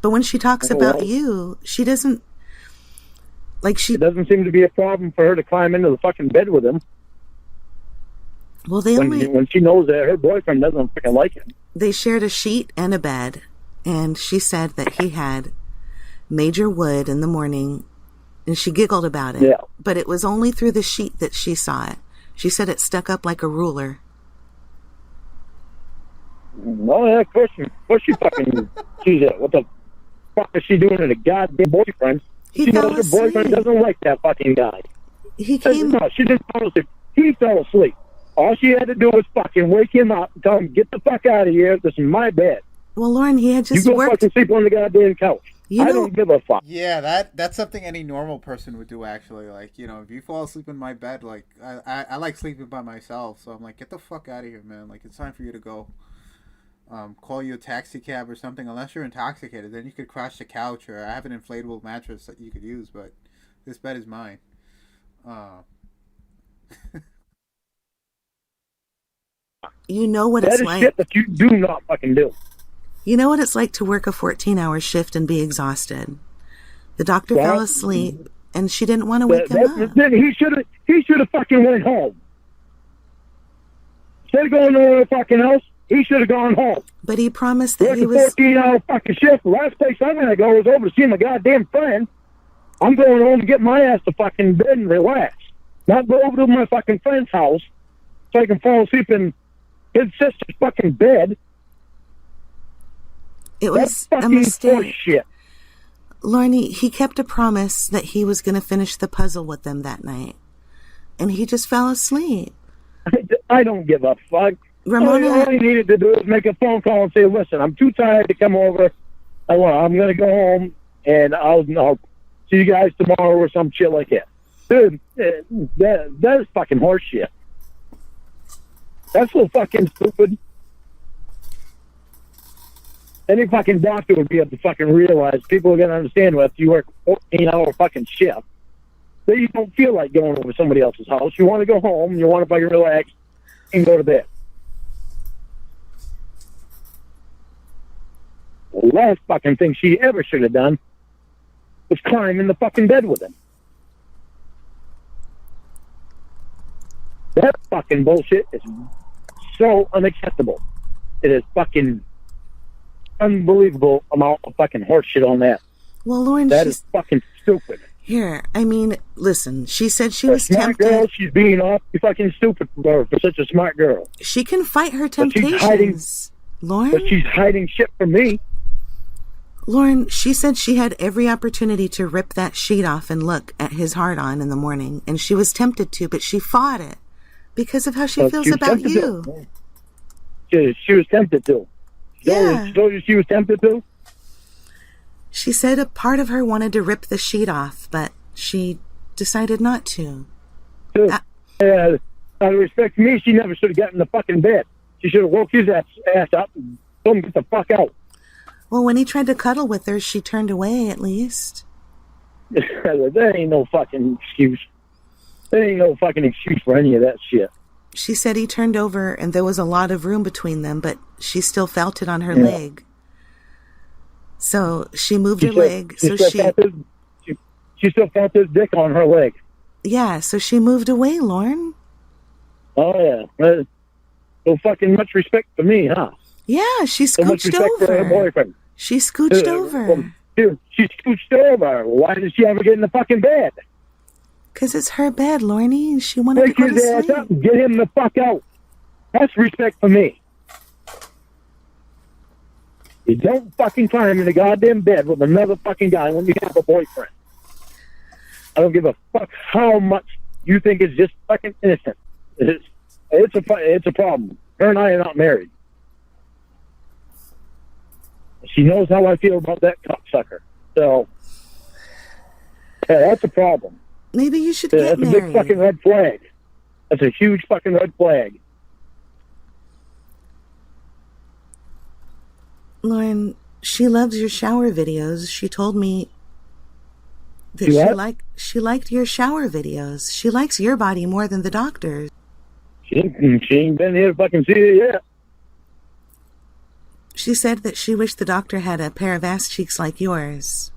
But when she talks about you, she doesn't... It doesn't seem to be a problem for her to climb into the fucking bed with him. Well, when she knows that her boyfriend doesn't fucking like him. They shared a sheet and a bed, and she said that he had major wood in the morning, and she giggled about it. Yeah. But it was only through the sheet that she saw it. She said it stuck up like a ruler. No, yeah, of course she fucking sees it. What the fuck is she doing to the goddamn boyfriend? She knows her boyfriend doesn't like that fucking guy. No, she didn't fall asleep. He fell asleep. All she had to do was fucking wake him up and tell him, get the fuck out of here. This is my bed. Well, Lauren, he had just You go fucking sleep on the goddamn couch. I don't give a fuck. Yeah, that's something any normal person would do, actually. Like, you know, if you fall asleep in my bed, like, I like sleeping by myself. So I'm like, get the fuck out of here, man. Like, it's time for you to go. Call you a taxi cab or something. Unless you're intoxicated, then you could crash the couch, or I have an inflatable mattress that you could use, but this bed is mine. You know what it's like. That is shit that you do not fucking do. You know what it's like to work a 14-hour shift and be exhausted. The doctor fell asleep, and she didn't want to wake him up. He should have fucking went home. Instead of going to a fucking house, he should have gone home. But he promised that he was... 14-hour fucking shift. The last place I'm going to go is over to see my goddamn friend. I'm going home to get my ass to fucking bed and relax. Not go over to my fucking friend's house so I can fall asleep in his sister's fucking bed. It was a mistake. Shit. Lauren, he kept a promise that he was going to finish the puzzle with them that night. And he just fell asleep. I don't give a fuck. Ramona, all he needed to do is make a phone call and say, listen, I'm too tired to come over. I'm going to go home, and I'll see you guys tomorrow or some shit like that. Dude, that is fucking horse shit. That's so fucking stupid. Any fucking doctor would be able to fucking realize people are gonna understand if you work 14-hour fucking shift that you don't feel like going over somebody else's house. You want to go home, you want to fucking relax and go to bed. The last fucking thing she ever should have done was climb in the fucking bed with him. That fucking bullshit is so unacceptable. It is fucking unbelievable amount of fucking horse shit on that. Well, Lauren, That is fucking stupid. Here, I mean, listen, she said she For a was smart tempted. girl, she's being awfully fucking stupid for such a smart girl. She can fight her But she's hiding- temptations. Lauren? But she's hiding shit from me. Lauren, she said she had every opportunity to rip that sheet off and look at his hard-on in the morning, and she was tempted to, but she fought it because of how she Well, feels she was about tempted you. She was tempted to. Yeah. So she was tempted to? She said a part of her wanted to rip the sheet off, but she decided not to. Dude, out of respect to me, she never should have gotten in the fucking bed. She should have woke his ass up and told him to get the fuck out. Well, when he tried to cuddle with her, she turned away at least. There ain't no fucking excuse. There ain't no fucking excuse for any of that shit. She said he turned over and there was a lot of room between them, but she still felt it on her leg. So she moved her leg. She still felt his dick on her leg. Yeah, so she moved away, Lauren. Oh, yeah. No fucking much respect for me, huh? Yeah, she So much scooched respect for her over. boyfriend. She scooched over. Dude, she scooched over. Why did she ever get in the fucking bed? Because it's her bed, Lorne, and she wanted to Take go to his ass sleep. up and get him the fuck out. That's respect for me. You don't fucking climb in the goddamn bed with another fucking guy when you have a boyfriend. I don't give a fuck how much you think is just fucking innocent. It's a problem. Her and I are not married. She knows how I feel about that cocksucker. So, yeah, that's a problem. Maybe you should Yeah, get that's a big married. fucking red flag. That's a huge fucking red flag. Lauren, she loves your shower videos. She told me that she liked your shower videos. She likes your body more than the doctor's. She ain't been here to fucking see it yet. She said that she wished the doctor had a pair of ass cheeks like yours.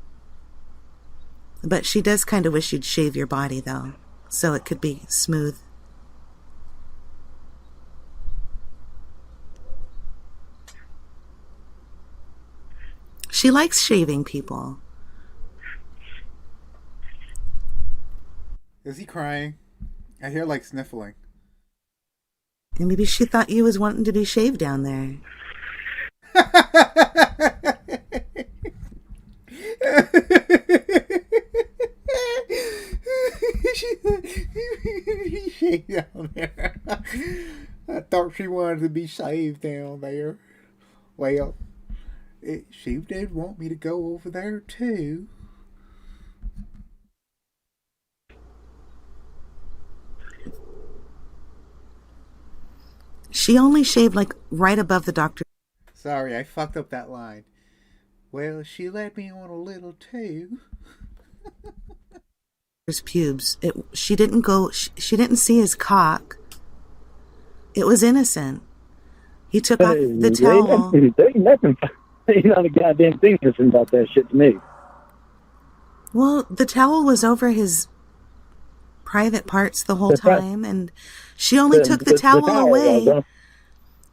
But she does kind of wish you'd shave your body, though, so it could be smooth. She likes shaving people. Is he crying? I hear like sniffling. And maybe she thought you was wanting to be shaved down there. Shaved down there. I thought she wanted to be shaved down there. Well, she did want me to go over there too. She only shaved like right above the doctor. Sorry, I fucked up that line. Well, she let me on a little too. Pubes. She didn't see his cock. It was innocent. He took off the towel. There ain't nothing. Ain't not a goddamn thing innocent about that shit to me. Well, the towel was over his private parts the whole time, and she only took the towel away.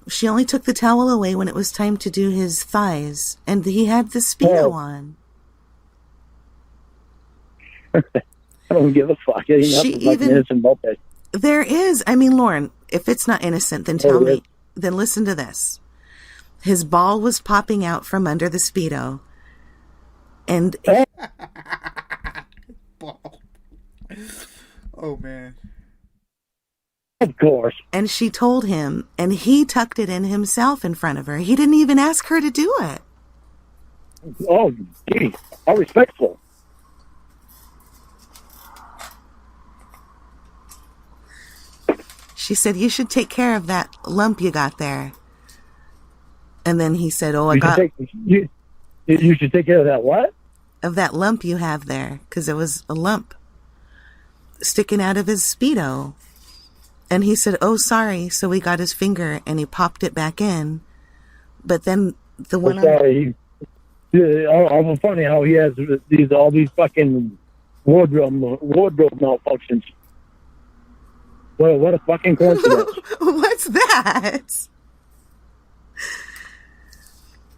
She only took the towel away when it was time to do his thighs, and he had the Speedo on. I don't give a fuck. Ain't She nothing fucking even- innocent about that. There is. I mean, Lauren, if it's not innocent, then tell me. Then listen to this. His ball was popping out from under the Speedo. And Oh man. Of course. and she told him, and he tucked it in himself in front of her. He didn't even ask her to do it. Oh, gee. How respectful. She said, you should take care of that lump you got there. And then he said, "Oh, I You got you should take care of that what? of that lump you have there," because it was a lump sticking out of his Speedo. And he said, "Oh, sorry." So we got his finger and he popped it back in. But then the one Sorry. Almost funny how he has all these fucking wardrobe malfunctions. Well, what a fucking coincidence. What's that?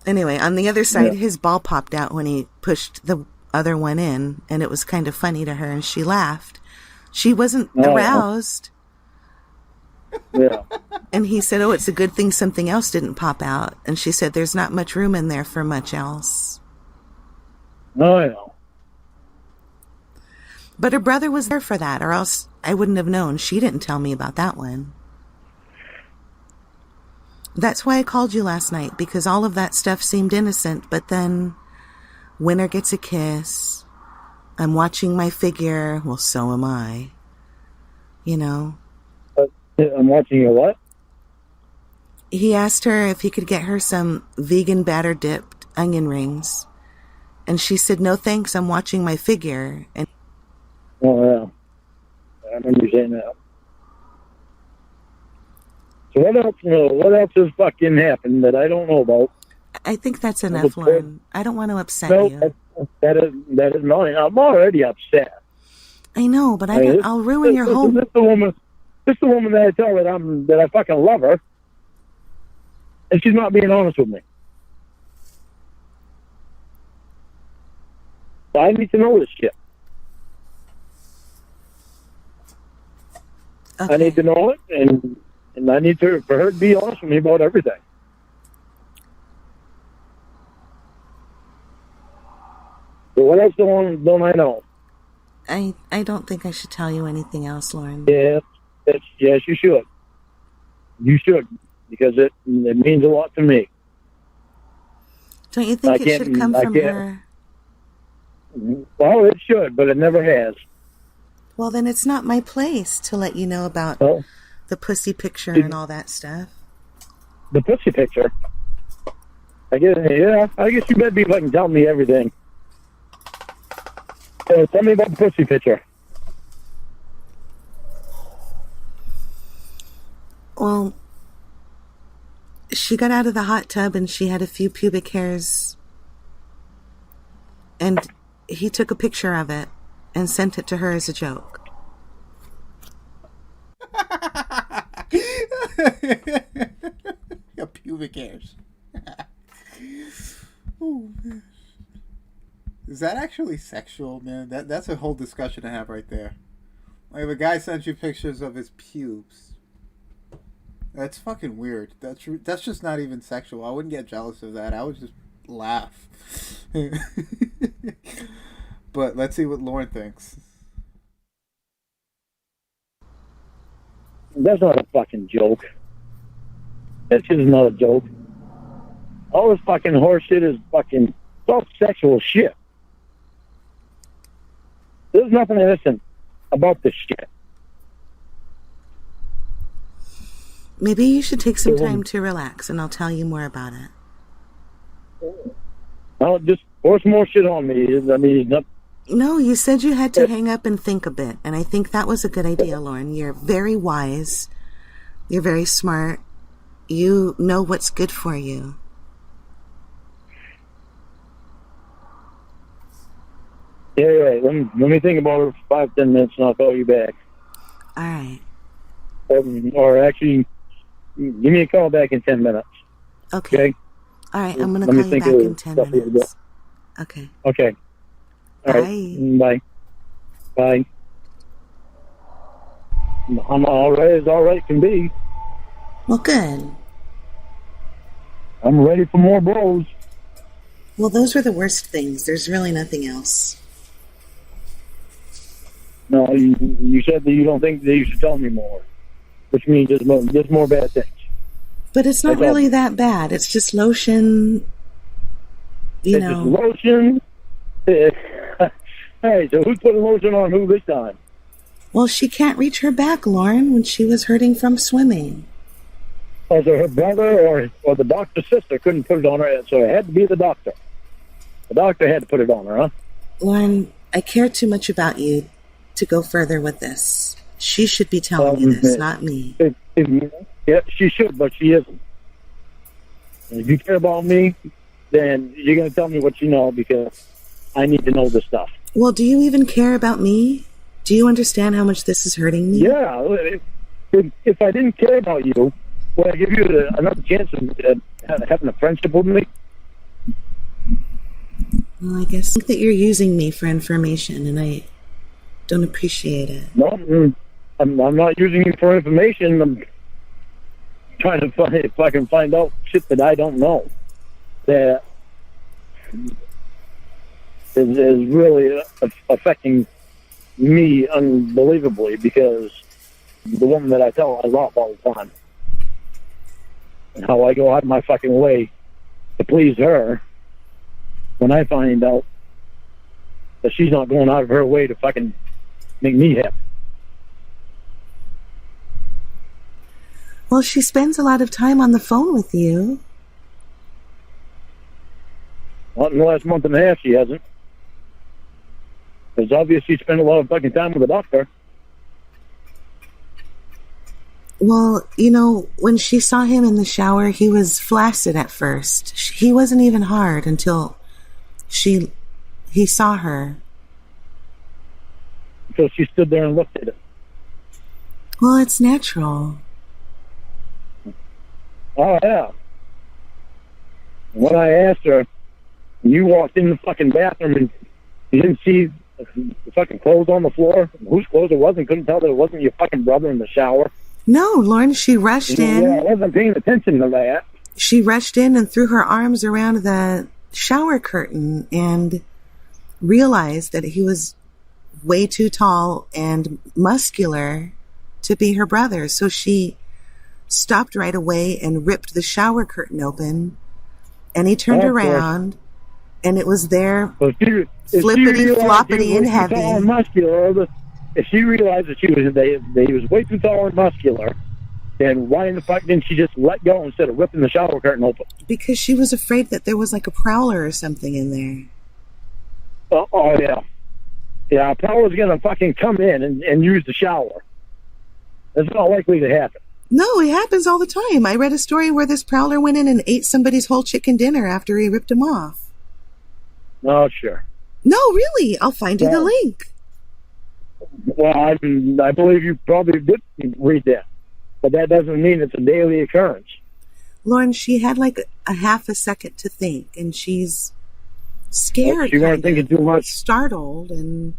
Anyway, on the other side, his ball popped out when he pushed the other one in, and it was kind of funny to her, and she laughed. She wasn't aroused. Yeah. And he said, "Oh, it's a good thing something else didn't pop out." And she said, "There's not much room in there for much else." Oh, I know. But her brother was there for that, or else I wouldn't have known. She didn't tell me about that one. That's why I called you last night, because all of that stuff seemed innocent, but then winner gets a kiss. I'm watching my figure. Well, so am I. You know? I'm watching your what? He asked her if he could get her some vegan batter dipped onion rings. And she said, "No thanks, I'm watching my figure." And Oh, yeah. I remember you saying that. So what else has fucking happened that I don't know about? I think that's enough, Lauren. I don't want to upset No, you. that is not. I'm already upset. I know, but I'll ruin your whole... This the woman that I tell that I fucking love her, and she's not being honest with me. So I need to know this shit. Okay. I need to know it, and I need for her to be honest with me about everything. So what else don't I know? I don't think I should tell you anything else, Lauren. Yes, you should. You should, because it means a lot to me. Don't you think it should come from her? Well, it should, but it never has. Well, then it's not my place to let you know about the pussy picture and all that stuff. The pussy picture? I guess you better be fucking telling me everything. Tell me about the pussy picture. Well, she got out of the hot tub and she had a few pubic hairs. And he took a picture of it and sent it to her as a joke. Your pubic hairs. Is that actually sexual, man? That's a whole discussion to have right there. Like, if a guy sends you pictures of his pubes, that's fucking weird. That's just not even sexual. I wouldn't get jealous of that. I would just laugh. But let's see what Lauren thinks. That's not a fucking joke. That shit is not a joke. All this fucking horse shit is fucking sexual shit. There's nothing innocent about this shit. Maybe you should take some time to relax and I'll tell you more about it. I'll just force more shit on me. I mean, No, you said you had to hang up and think a bit, and I think that was a good idea, Lauren. You're very wise. You're very smart. You know what's good for you. Yeah, right. Let me think about it for 5-10 minutes and I'll call you back. All right. Or actually, give me a call back in 10 minutes. Okay. All right, I'm going to call you back in 10 minutes. Okay. Okay. All right. Bye. Bye. I'm all right as all right can be. Well, good. I'm ready for more blows. Well, those were the worst things. There's really nothing else. No, you said that you don't think that you should tell me more, which means there's more bad things. But it's not really that bad. It's just lotion, you know. It's just lotion? Hey, so who's putting lotion on who this time? Well, she can't reach her back, Lauren, when she was hurting from swimming. Either her brother or the doctor's sister couldn't put it on her, so it had to be the doctor. The doctor had to put it on her, huh? Lauren, I care too much about you to go further with this. She should be telling you this, not me. Yeah, she should, but she isn't. And if you care about me, then you're going to tell me what you know, because I need to know this stuff. Well, do you even care about me? Do you understand how much this is hurting me? Yeah. If I didn't care about you, would I give you another chance of having a friendship with me? Well, I guess that you're using me for information, and I don't appreciate it. No, I'm not using you for information. I'm trying to find if I can find out shit that I don't know that is really affecting me unbelievably, because the woman that I tell I love all the time, and how I go out of my fucking way to please her, when I find out that she's not going out of her way to fucking make me happy. Well, she spends a lot of time on the phone with you. Not in the last month and a half, she hasn't. It's obvious she spent a lot of fucking time with the doctor. Well, you know, when she saw him in the shower, he was flaccid at first. He wasn't even hard until he saw her. So she stood there and looked at it. Well, it's natural. Oh, yeah. When I asked her, you walked in the fucking bathroom and you didn't see the fucking clothes on the floor, whose clothes it was, and couldn't tell that it wasn't your fucking brother in the shower. No, Lauren, she rushed in. Yeah, I wasn't paying attention to that. She rushed in and threw her arms around the shower curtain and realized that he was way too tall and muscular to be her brother. So she stopped right away and ripped the shower curtain open, and he turned around, and it was there, flippity floppity and heavy. Tall and muscular, if she realized that he was way too tall and muscular, then why in the fuck didn't she just let go instead of ripping the shower curtain open? Because she was afraid that there was like a prowler or something in there. Oh yeah. Yeah, a prowler's gonna fucking come in and use the shower. That's not likely to happen. No, it happens all the time. I read a story where this prowler went in and ate somebody's whole chicken dinner after he ripped him off. Oh, sure. No, really. I'll find you the link. Well, I believe you probably did read that. But that doesn't mean it's a daily occurrence. Lauren, she had like a half a second to think, and she's scared. Well, she wasn't thinking too much. Startled, and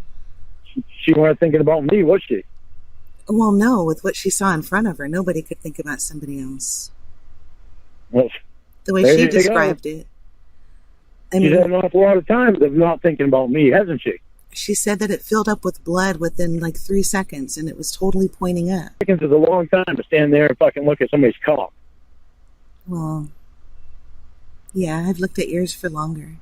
she wasn't thinking about me, was she? Well, no, with what she saw in front of her, nobody could think about somebody else. Well, the way she described it. I mean, she's had an awful lot of time of not thinking about me, hasn't she? She said that it filled up with blood within like 3 seconds, and it was totally pointing up. Seconds is a long time to stand there and fucking look at somebody's cock. Well, yeah, I've looked at yours for longer.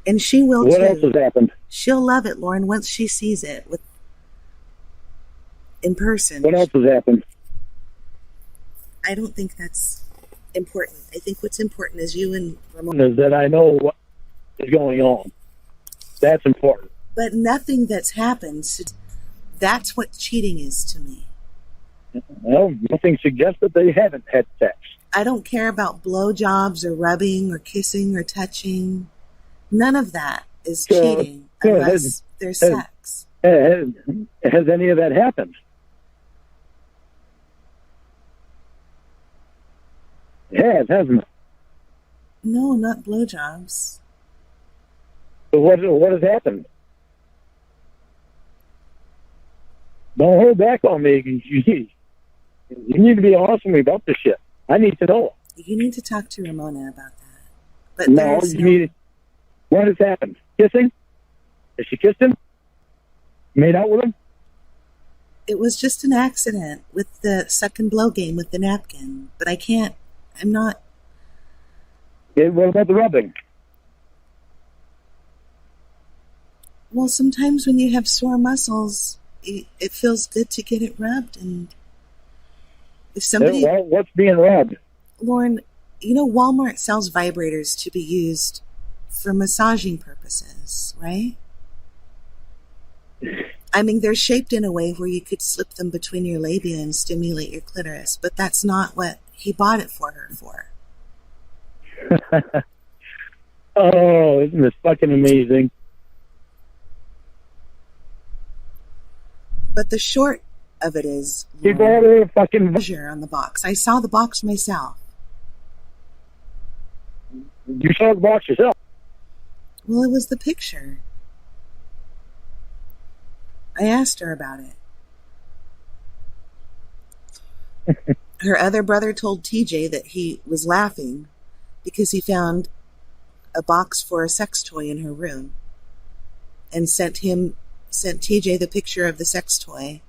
And she will What too. else has happened? She'll love it, Lauren, once she sees it in person. What else has happened? I don't think that's important. I think what's important is you and Ramuh. Is that I know what is going on. That's important. But nothing that's happened, that's what cheating is to me. Well, nothing suggests that they haven't had sex. I don't care about blowjobs or rubbing or kissing or touching. None of that is cheating unless there's sex. Has any of that happened? It has, hasn't it? No, not blowjobs. So what has happened? Don't hold back on me. You need to be honest with me about this shit. I need to know. You need to talk to Ramona about that. But no, you need. What has happened? Kissing? Has she kissed him? Made out with him? It was just an accident with the suck and blow game with the napkin. But I'm not. Yeah, what about the rubbing? Well, sometimes when you have sore muscles, it feels good to get it rubbed. And if somebody, What's being rubbed? Lauren, you know, Walmart sells vibrators to be used for massaging purposes, right? I mean, they're shaped in a way where you could slip them between your labia and stimulate your clitoris, but that's not what he bought it for her for. Oh, isn't this fucking amazing? But the short of it is, He bought her a fucking... pleasure on the box. I saw the box myself. You saw the box yourself. Well, it was the picture. I asked her about it. Her other brother told TJ that he was laughing because he found a box for a sex toy in her room and sent TJ the picture of the sex toy.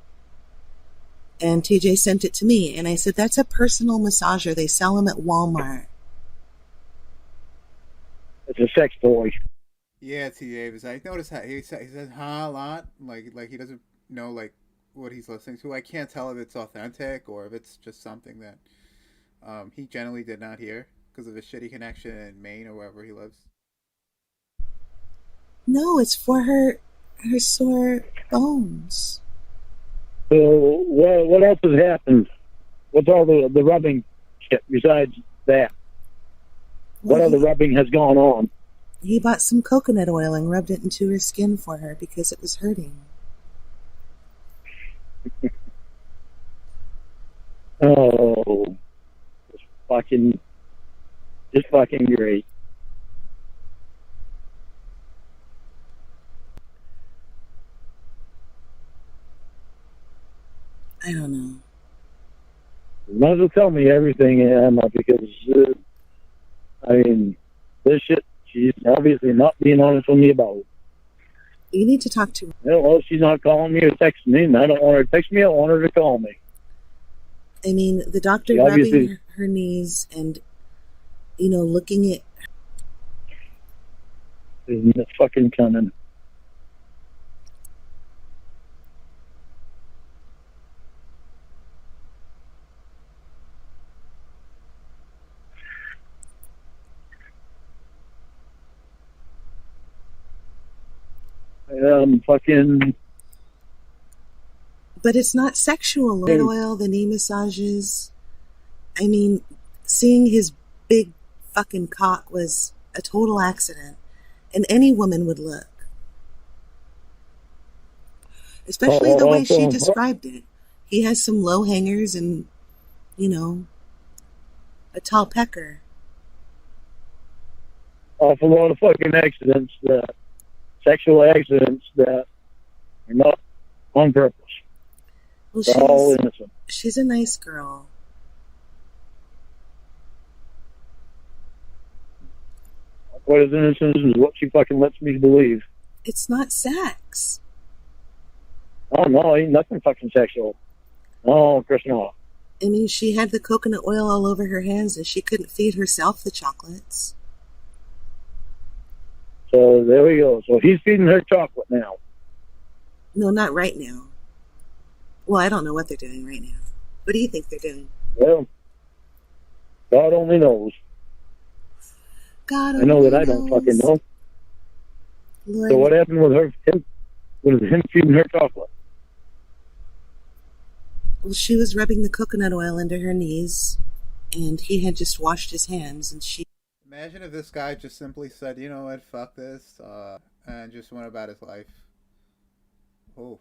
And TJ sent it to me. And I said, that's a personal massager. They sell them at Walmart. It's a sex toy. Yeah, T. Davis. I noticed how he says "huh" a lot. Like he doesn't know like what he's listening to. I can't tell if it's authentic or if it's just something that he generally did not hear because of a shitty connection in Maine or wherever he lives. No, it's for her sore bones. So what else has happened? What's all the rubbing shit besides that? What other rubbing has gone on? He bought some coconut oil and rubbed it into her skin for her because it was hurting. Oh, just fucking great. I don't know. You might as well tell me everything, Emma, because I mean, this shit. She's obviously not being honest with me about it. You need to talk to her. Well, she's not calling me or texting me, and I don't want her to text me. I want her to call me. I mean, the doctor Yeah, rubbing her knees and, you know, looking at... Isn't it fucking coming? Fucking... But it's not sexual. Lord oil, the knee massages. I mean, seeing his big fucking cock was a total accident. And any woman would look. Especially the way she described it. He has some low hangers and, you know, a tall pecker. Awful lot of fucking accidents, sexual accidents that are not on purpose. Well, They're all innocent. She's a nice girl. What is innocence is what she fucking lets me believe. It's not sex. Oh, no, ain't nothing fucking sexual. No, Chris, no. I mean, she had the coconut oil all over her hands and she couldn't feed herself the chocolates. So there we go. So he's feeding her chocolate now. No, not right now. Well, I don't know what they're doing right now. What do you think they're doing? Well, God only knows. God only I know that knows. I don't fucking know. Lord. So what happened with him feeding her chocolate? Well, she was rubbing the coconut oil into her knees, and he had just washed his hands, and she... Imagine if this guy just simply said, you know what, fuck this, and just went about his life. Oh.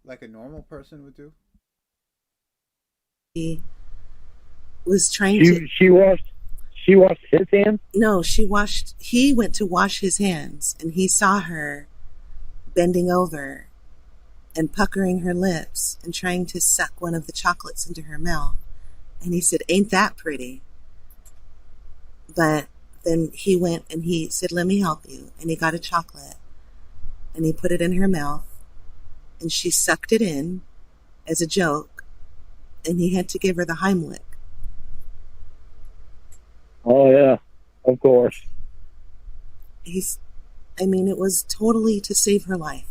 Like a normal person would do? He was trying to... She washed his hands? No, he went to wash his hands, and he saw her bending over and puckering her lips and trying to suck one of the chocolates into her mouth. And he said, ain't that pretty? But then he went and he said, let me help you. And he got a chocolate and he put it in her mouth and she sucked it in as a joke and he had to give her the Heimlich. Oh, yeah, of course. It was totally to save her life.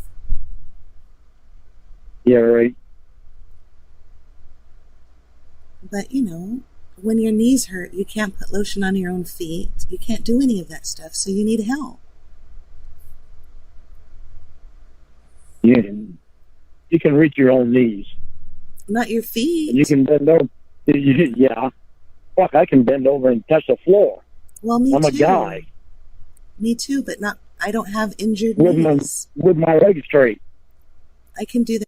Yeah, right. But, you know, when your knees hurt, you can't put lotion on your own feet. You can't do any of that stuff, so you need help. You can reach your own knees. Not your feet. And you can bend over. Yeah. Fuck, I can bend over and touch the floor. Well, me I'm too. a guy. Me too, but not. I don't have injured With knees. my legs straight. I can do that.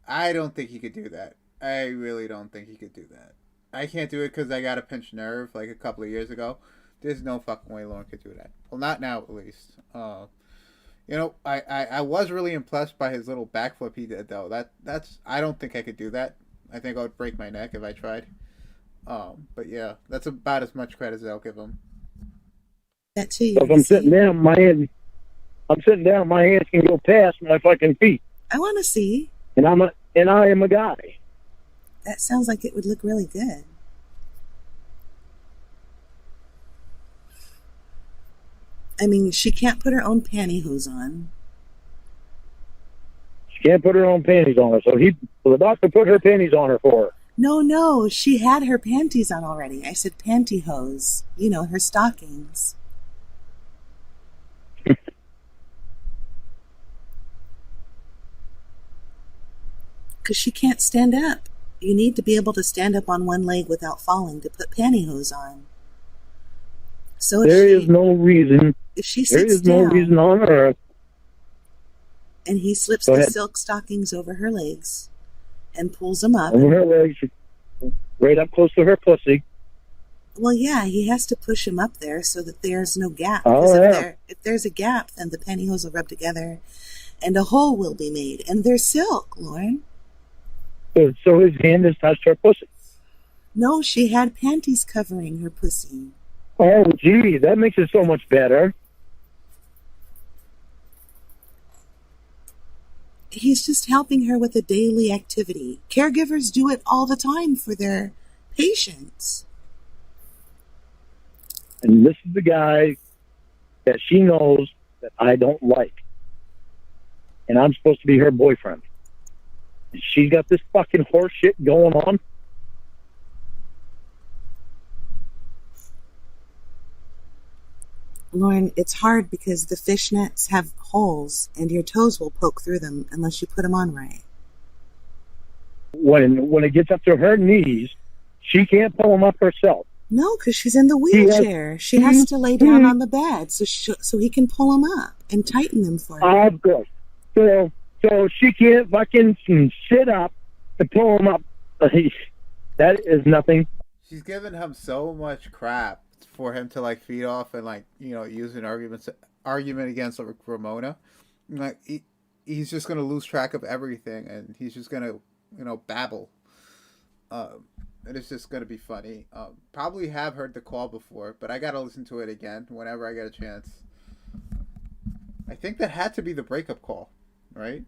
I don't think he could do that. I really don't think he could do that. I can't do it because I got a pinched nerve like a couple of years ago. There's no fucking way Lauren could do that. Well, not now at least. You know, I was really impressed by his little backflip he did though. That's I don't think I could do that. I think I would break my neck if I tried. But yeah, that's about as much credit as I'll give him. That too. So if I'm sitting down, my hands can go past my fucking feet. I want to see. And I am a guy. That sounds like it would look really good. I mean, she can't put her own pantyhose on. She can't put her own panties on her, so the doctor put her panties on her for her. No, she had her panties on already. I said pantyhose. You know, her stockings. Because she can't stand up. You need to be able to stand up on one leg without falling to put pantyhose on. So There is no reason on earth. And he slips Go the ahead. silk stockings over her legs and pulls them up. Over her legs, right up close to her pussy. Well, yeah, he has to push him up there so that there's no gap. Oh, Because yeah. if there's a gap, then the pantyhose will rub together and a hole will be made. And they're silk, Lauren. So his hand has touched her pussy. No, she had panties covering her pussy. Oh, gee, that makes it so much better. He's just helping her with a daily activity. Caregivers do it all the time for their patients. And this is the guy that she knows that I don't like. And I'm supposed to be her boyfriend. And she's got this fucking horse shit going on. Lauren, it's hard because the fishnets have holes and your toes will poke through them unless you put them on right. When it gets up to her knees, she can't pull them up herself. No, because she's in the wheelchair. She has to lay down on the bed so he can pull them up and tighten them for her. Of course. So she can't fucking sit up to pull them up. That is nothing. She's giving him so much crap for him to like feed off and like, you know, use an argument against like Ramona. Like he's just gonna lose track of everything and he's just gonna, you know, babble. And it's just gonna be funny. Probably have heard the call before, but I gotta listen to it again whenever I get a chance. I think that had to be the breakup call, right?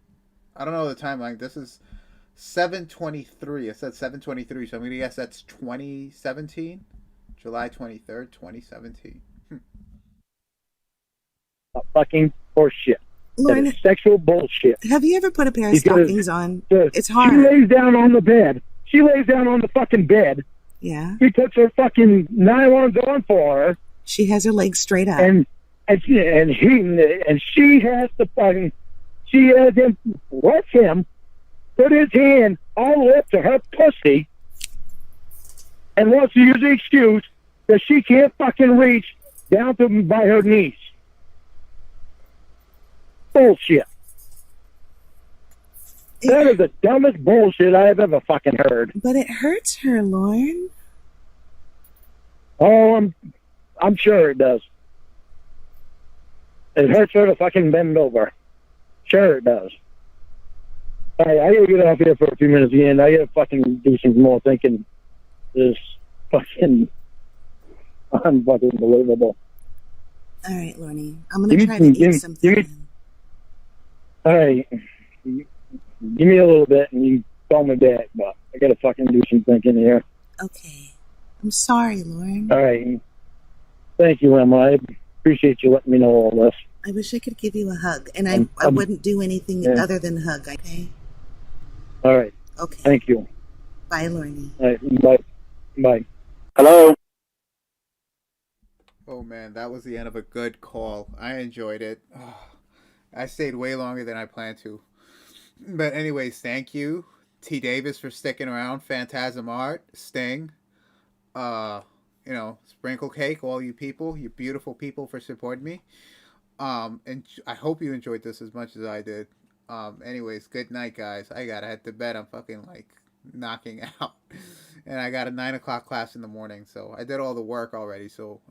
I don't know the timeline. This is 7/23. It said 7/23, so I'm gonna guess that's 2017, July 23rd, 2017. Fucking horse shit. Lauren, that is sexual bullshit. Have you ever put a pair of stockings on? It's She hard. lays down on the bed. She lays down on the fucking bed. Yeah. He puts her fucking nylons on for her. She has her legs straight up. And she has to fucking, she has him, lets him put his hand all the way up to her pussy and wants to use the excuse that she can't fucking reach down to by her knees. Bullshit. That is the dumbest bullshit I have ever fucking heard. But it hurts her, Lauren. Oh, I'm sure it does. It hurts her to fucking bend over. Sure it does. All right, I gotta get off here for a few minutes again. I gotta fucking do some more thinking. This fucking unfucking believable. All right, Lorne. I'm gonna try to eat something. All right. Give me a little bit and you call me back, but I gotta fucking do some thinking here. Okay. I'm sorry, Lauren. All right. Thank you, Emma. I appreciate you letting me know all this. I wish I could give you a hug, and I wouldn't do anything other than hug, okay? All right. Okay. Thank you. Bye, Lorne. All right. Bye. Bye. Hello? Oh man, that was the end of a good call. I enjoyed it. I stayed way longer than I planned to. But anyways, thank you, T Davis, for sticking around. Phantasm Art, Sting, uh, Sprinkle Cake, all you people, you beautiful people, for supporting me. And I hope you enjoyed this as much as I did. Anyways, good night, guys. I gotta head to bed. I'm fucking like knocking out, and I got a 9 o'clock class in the morning. So I did all the work already. So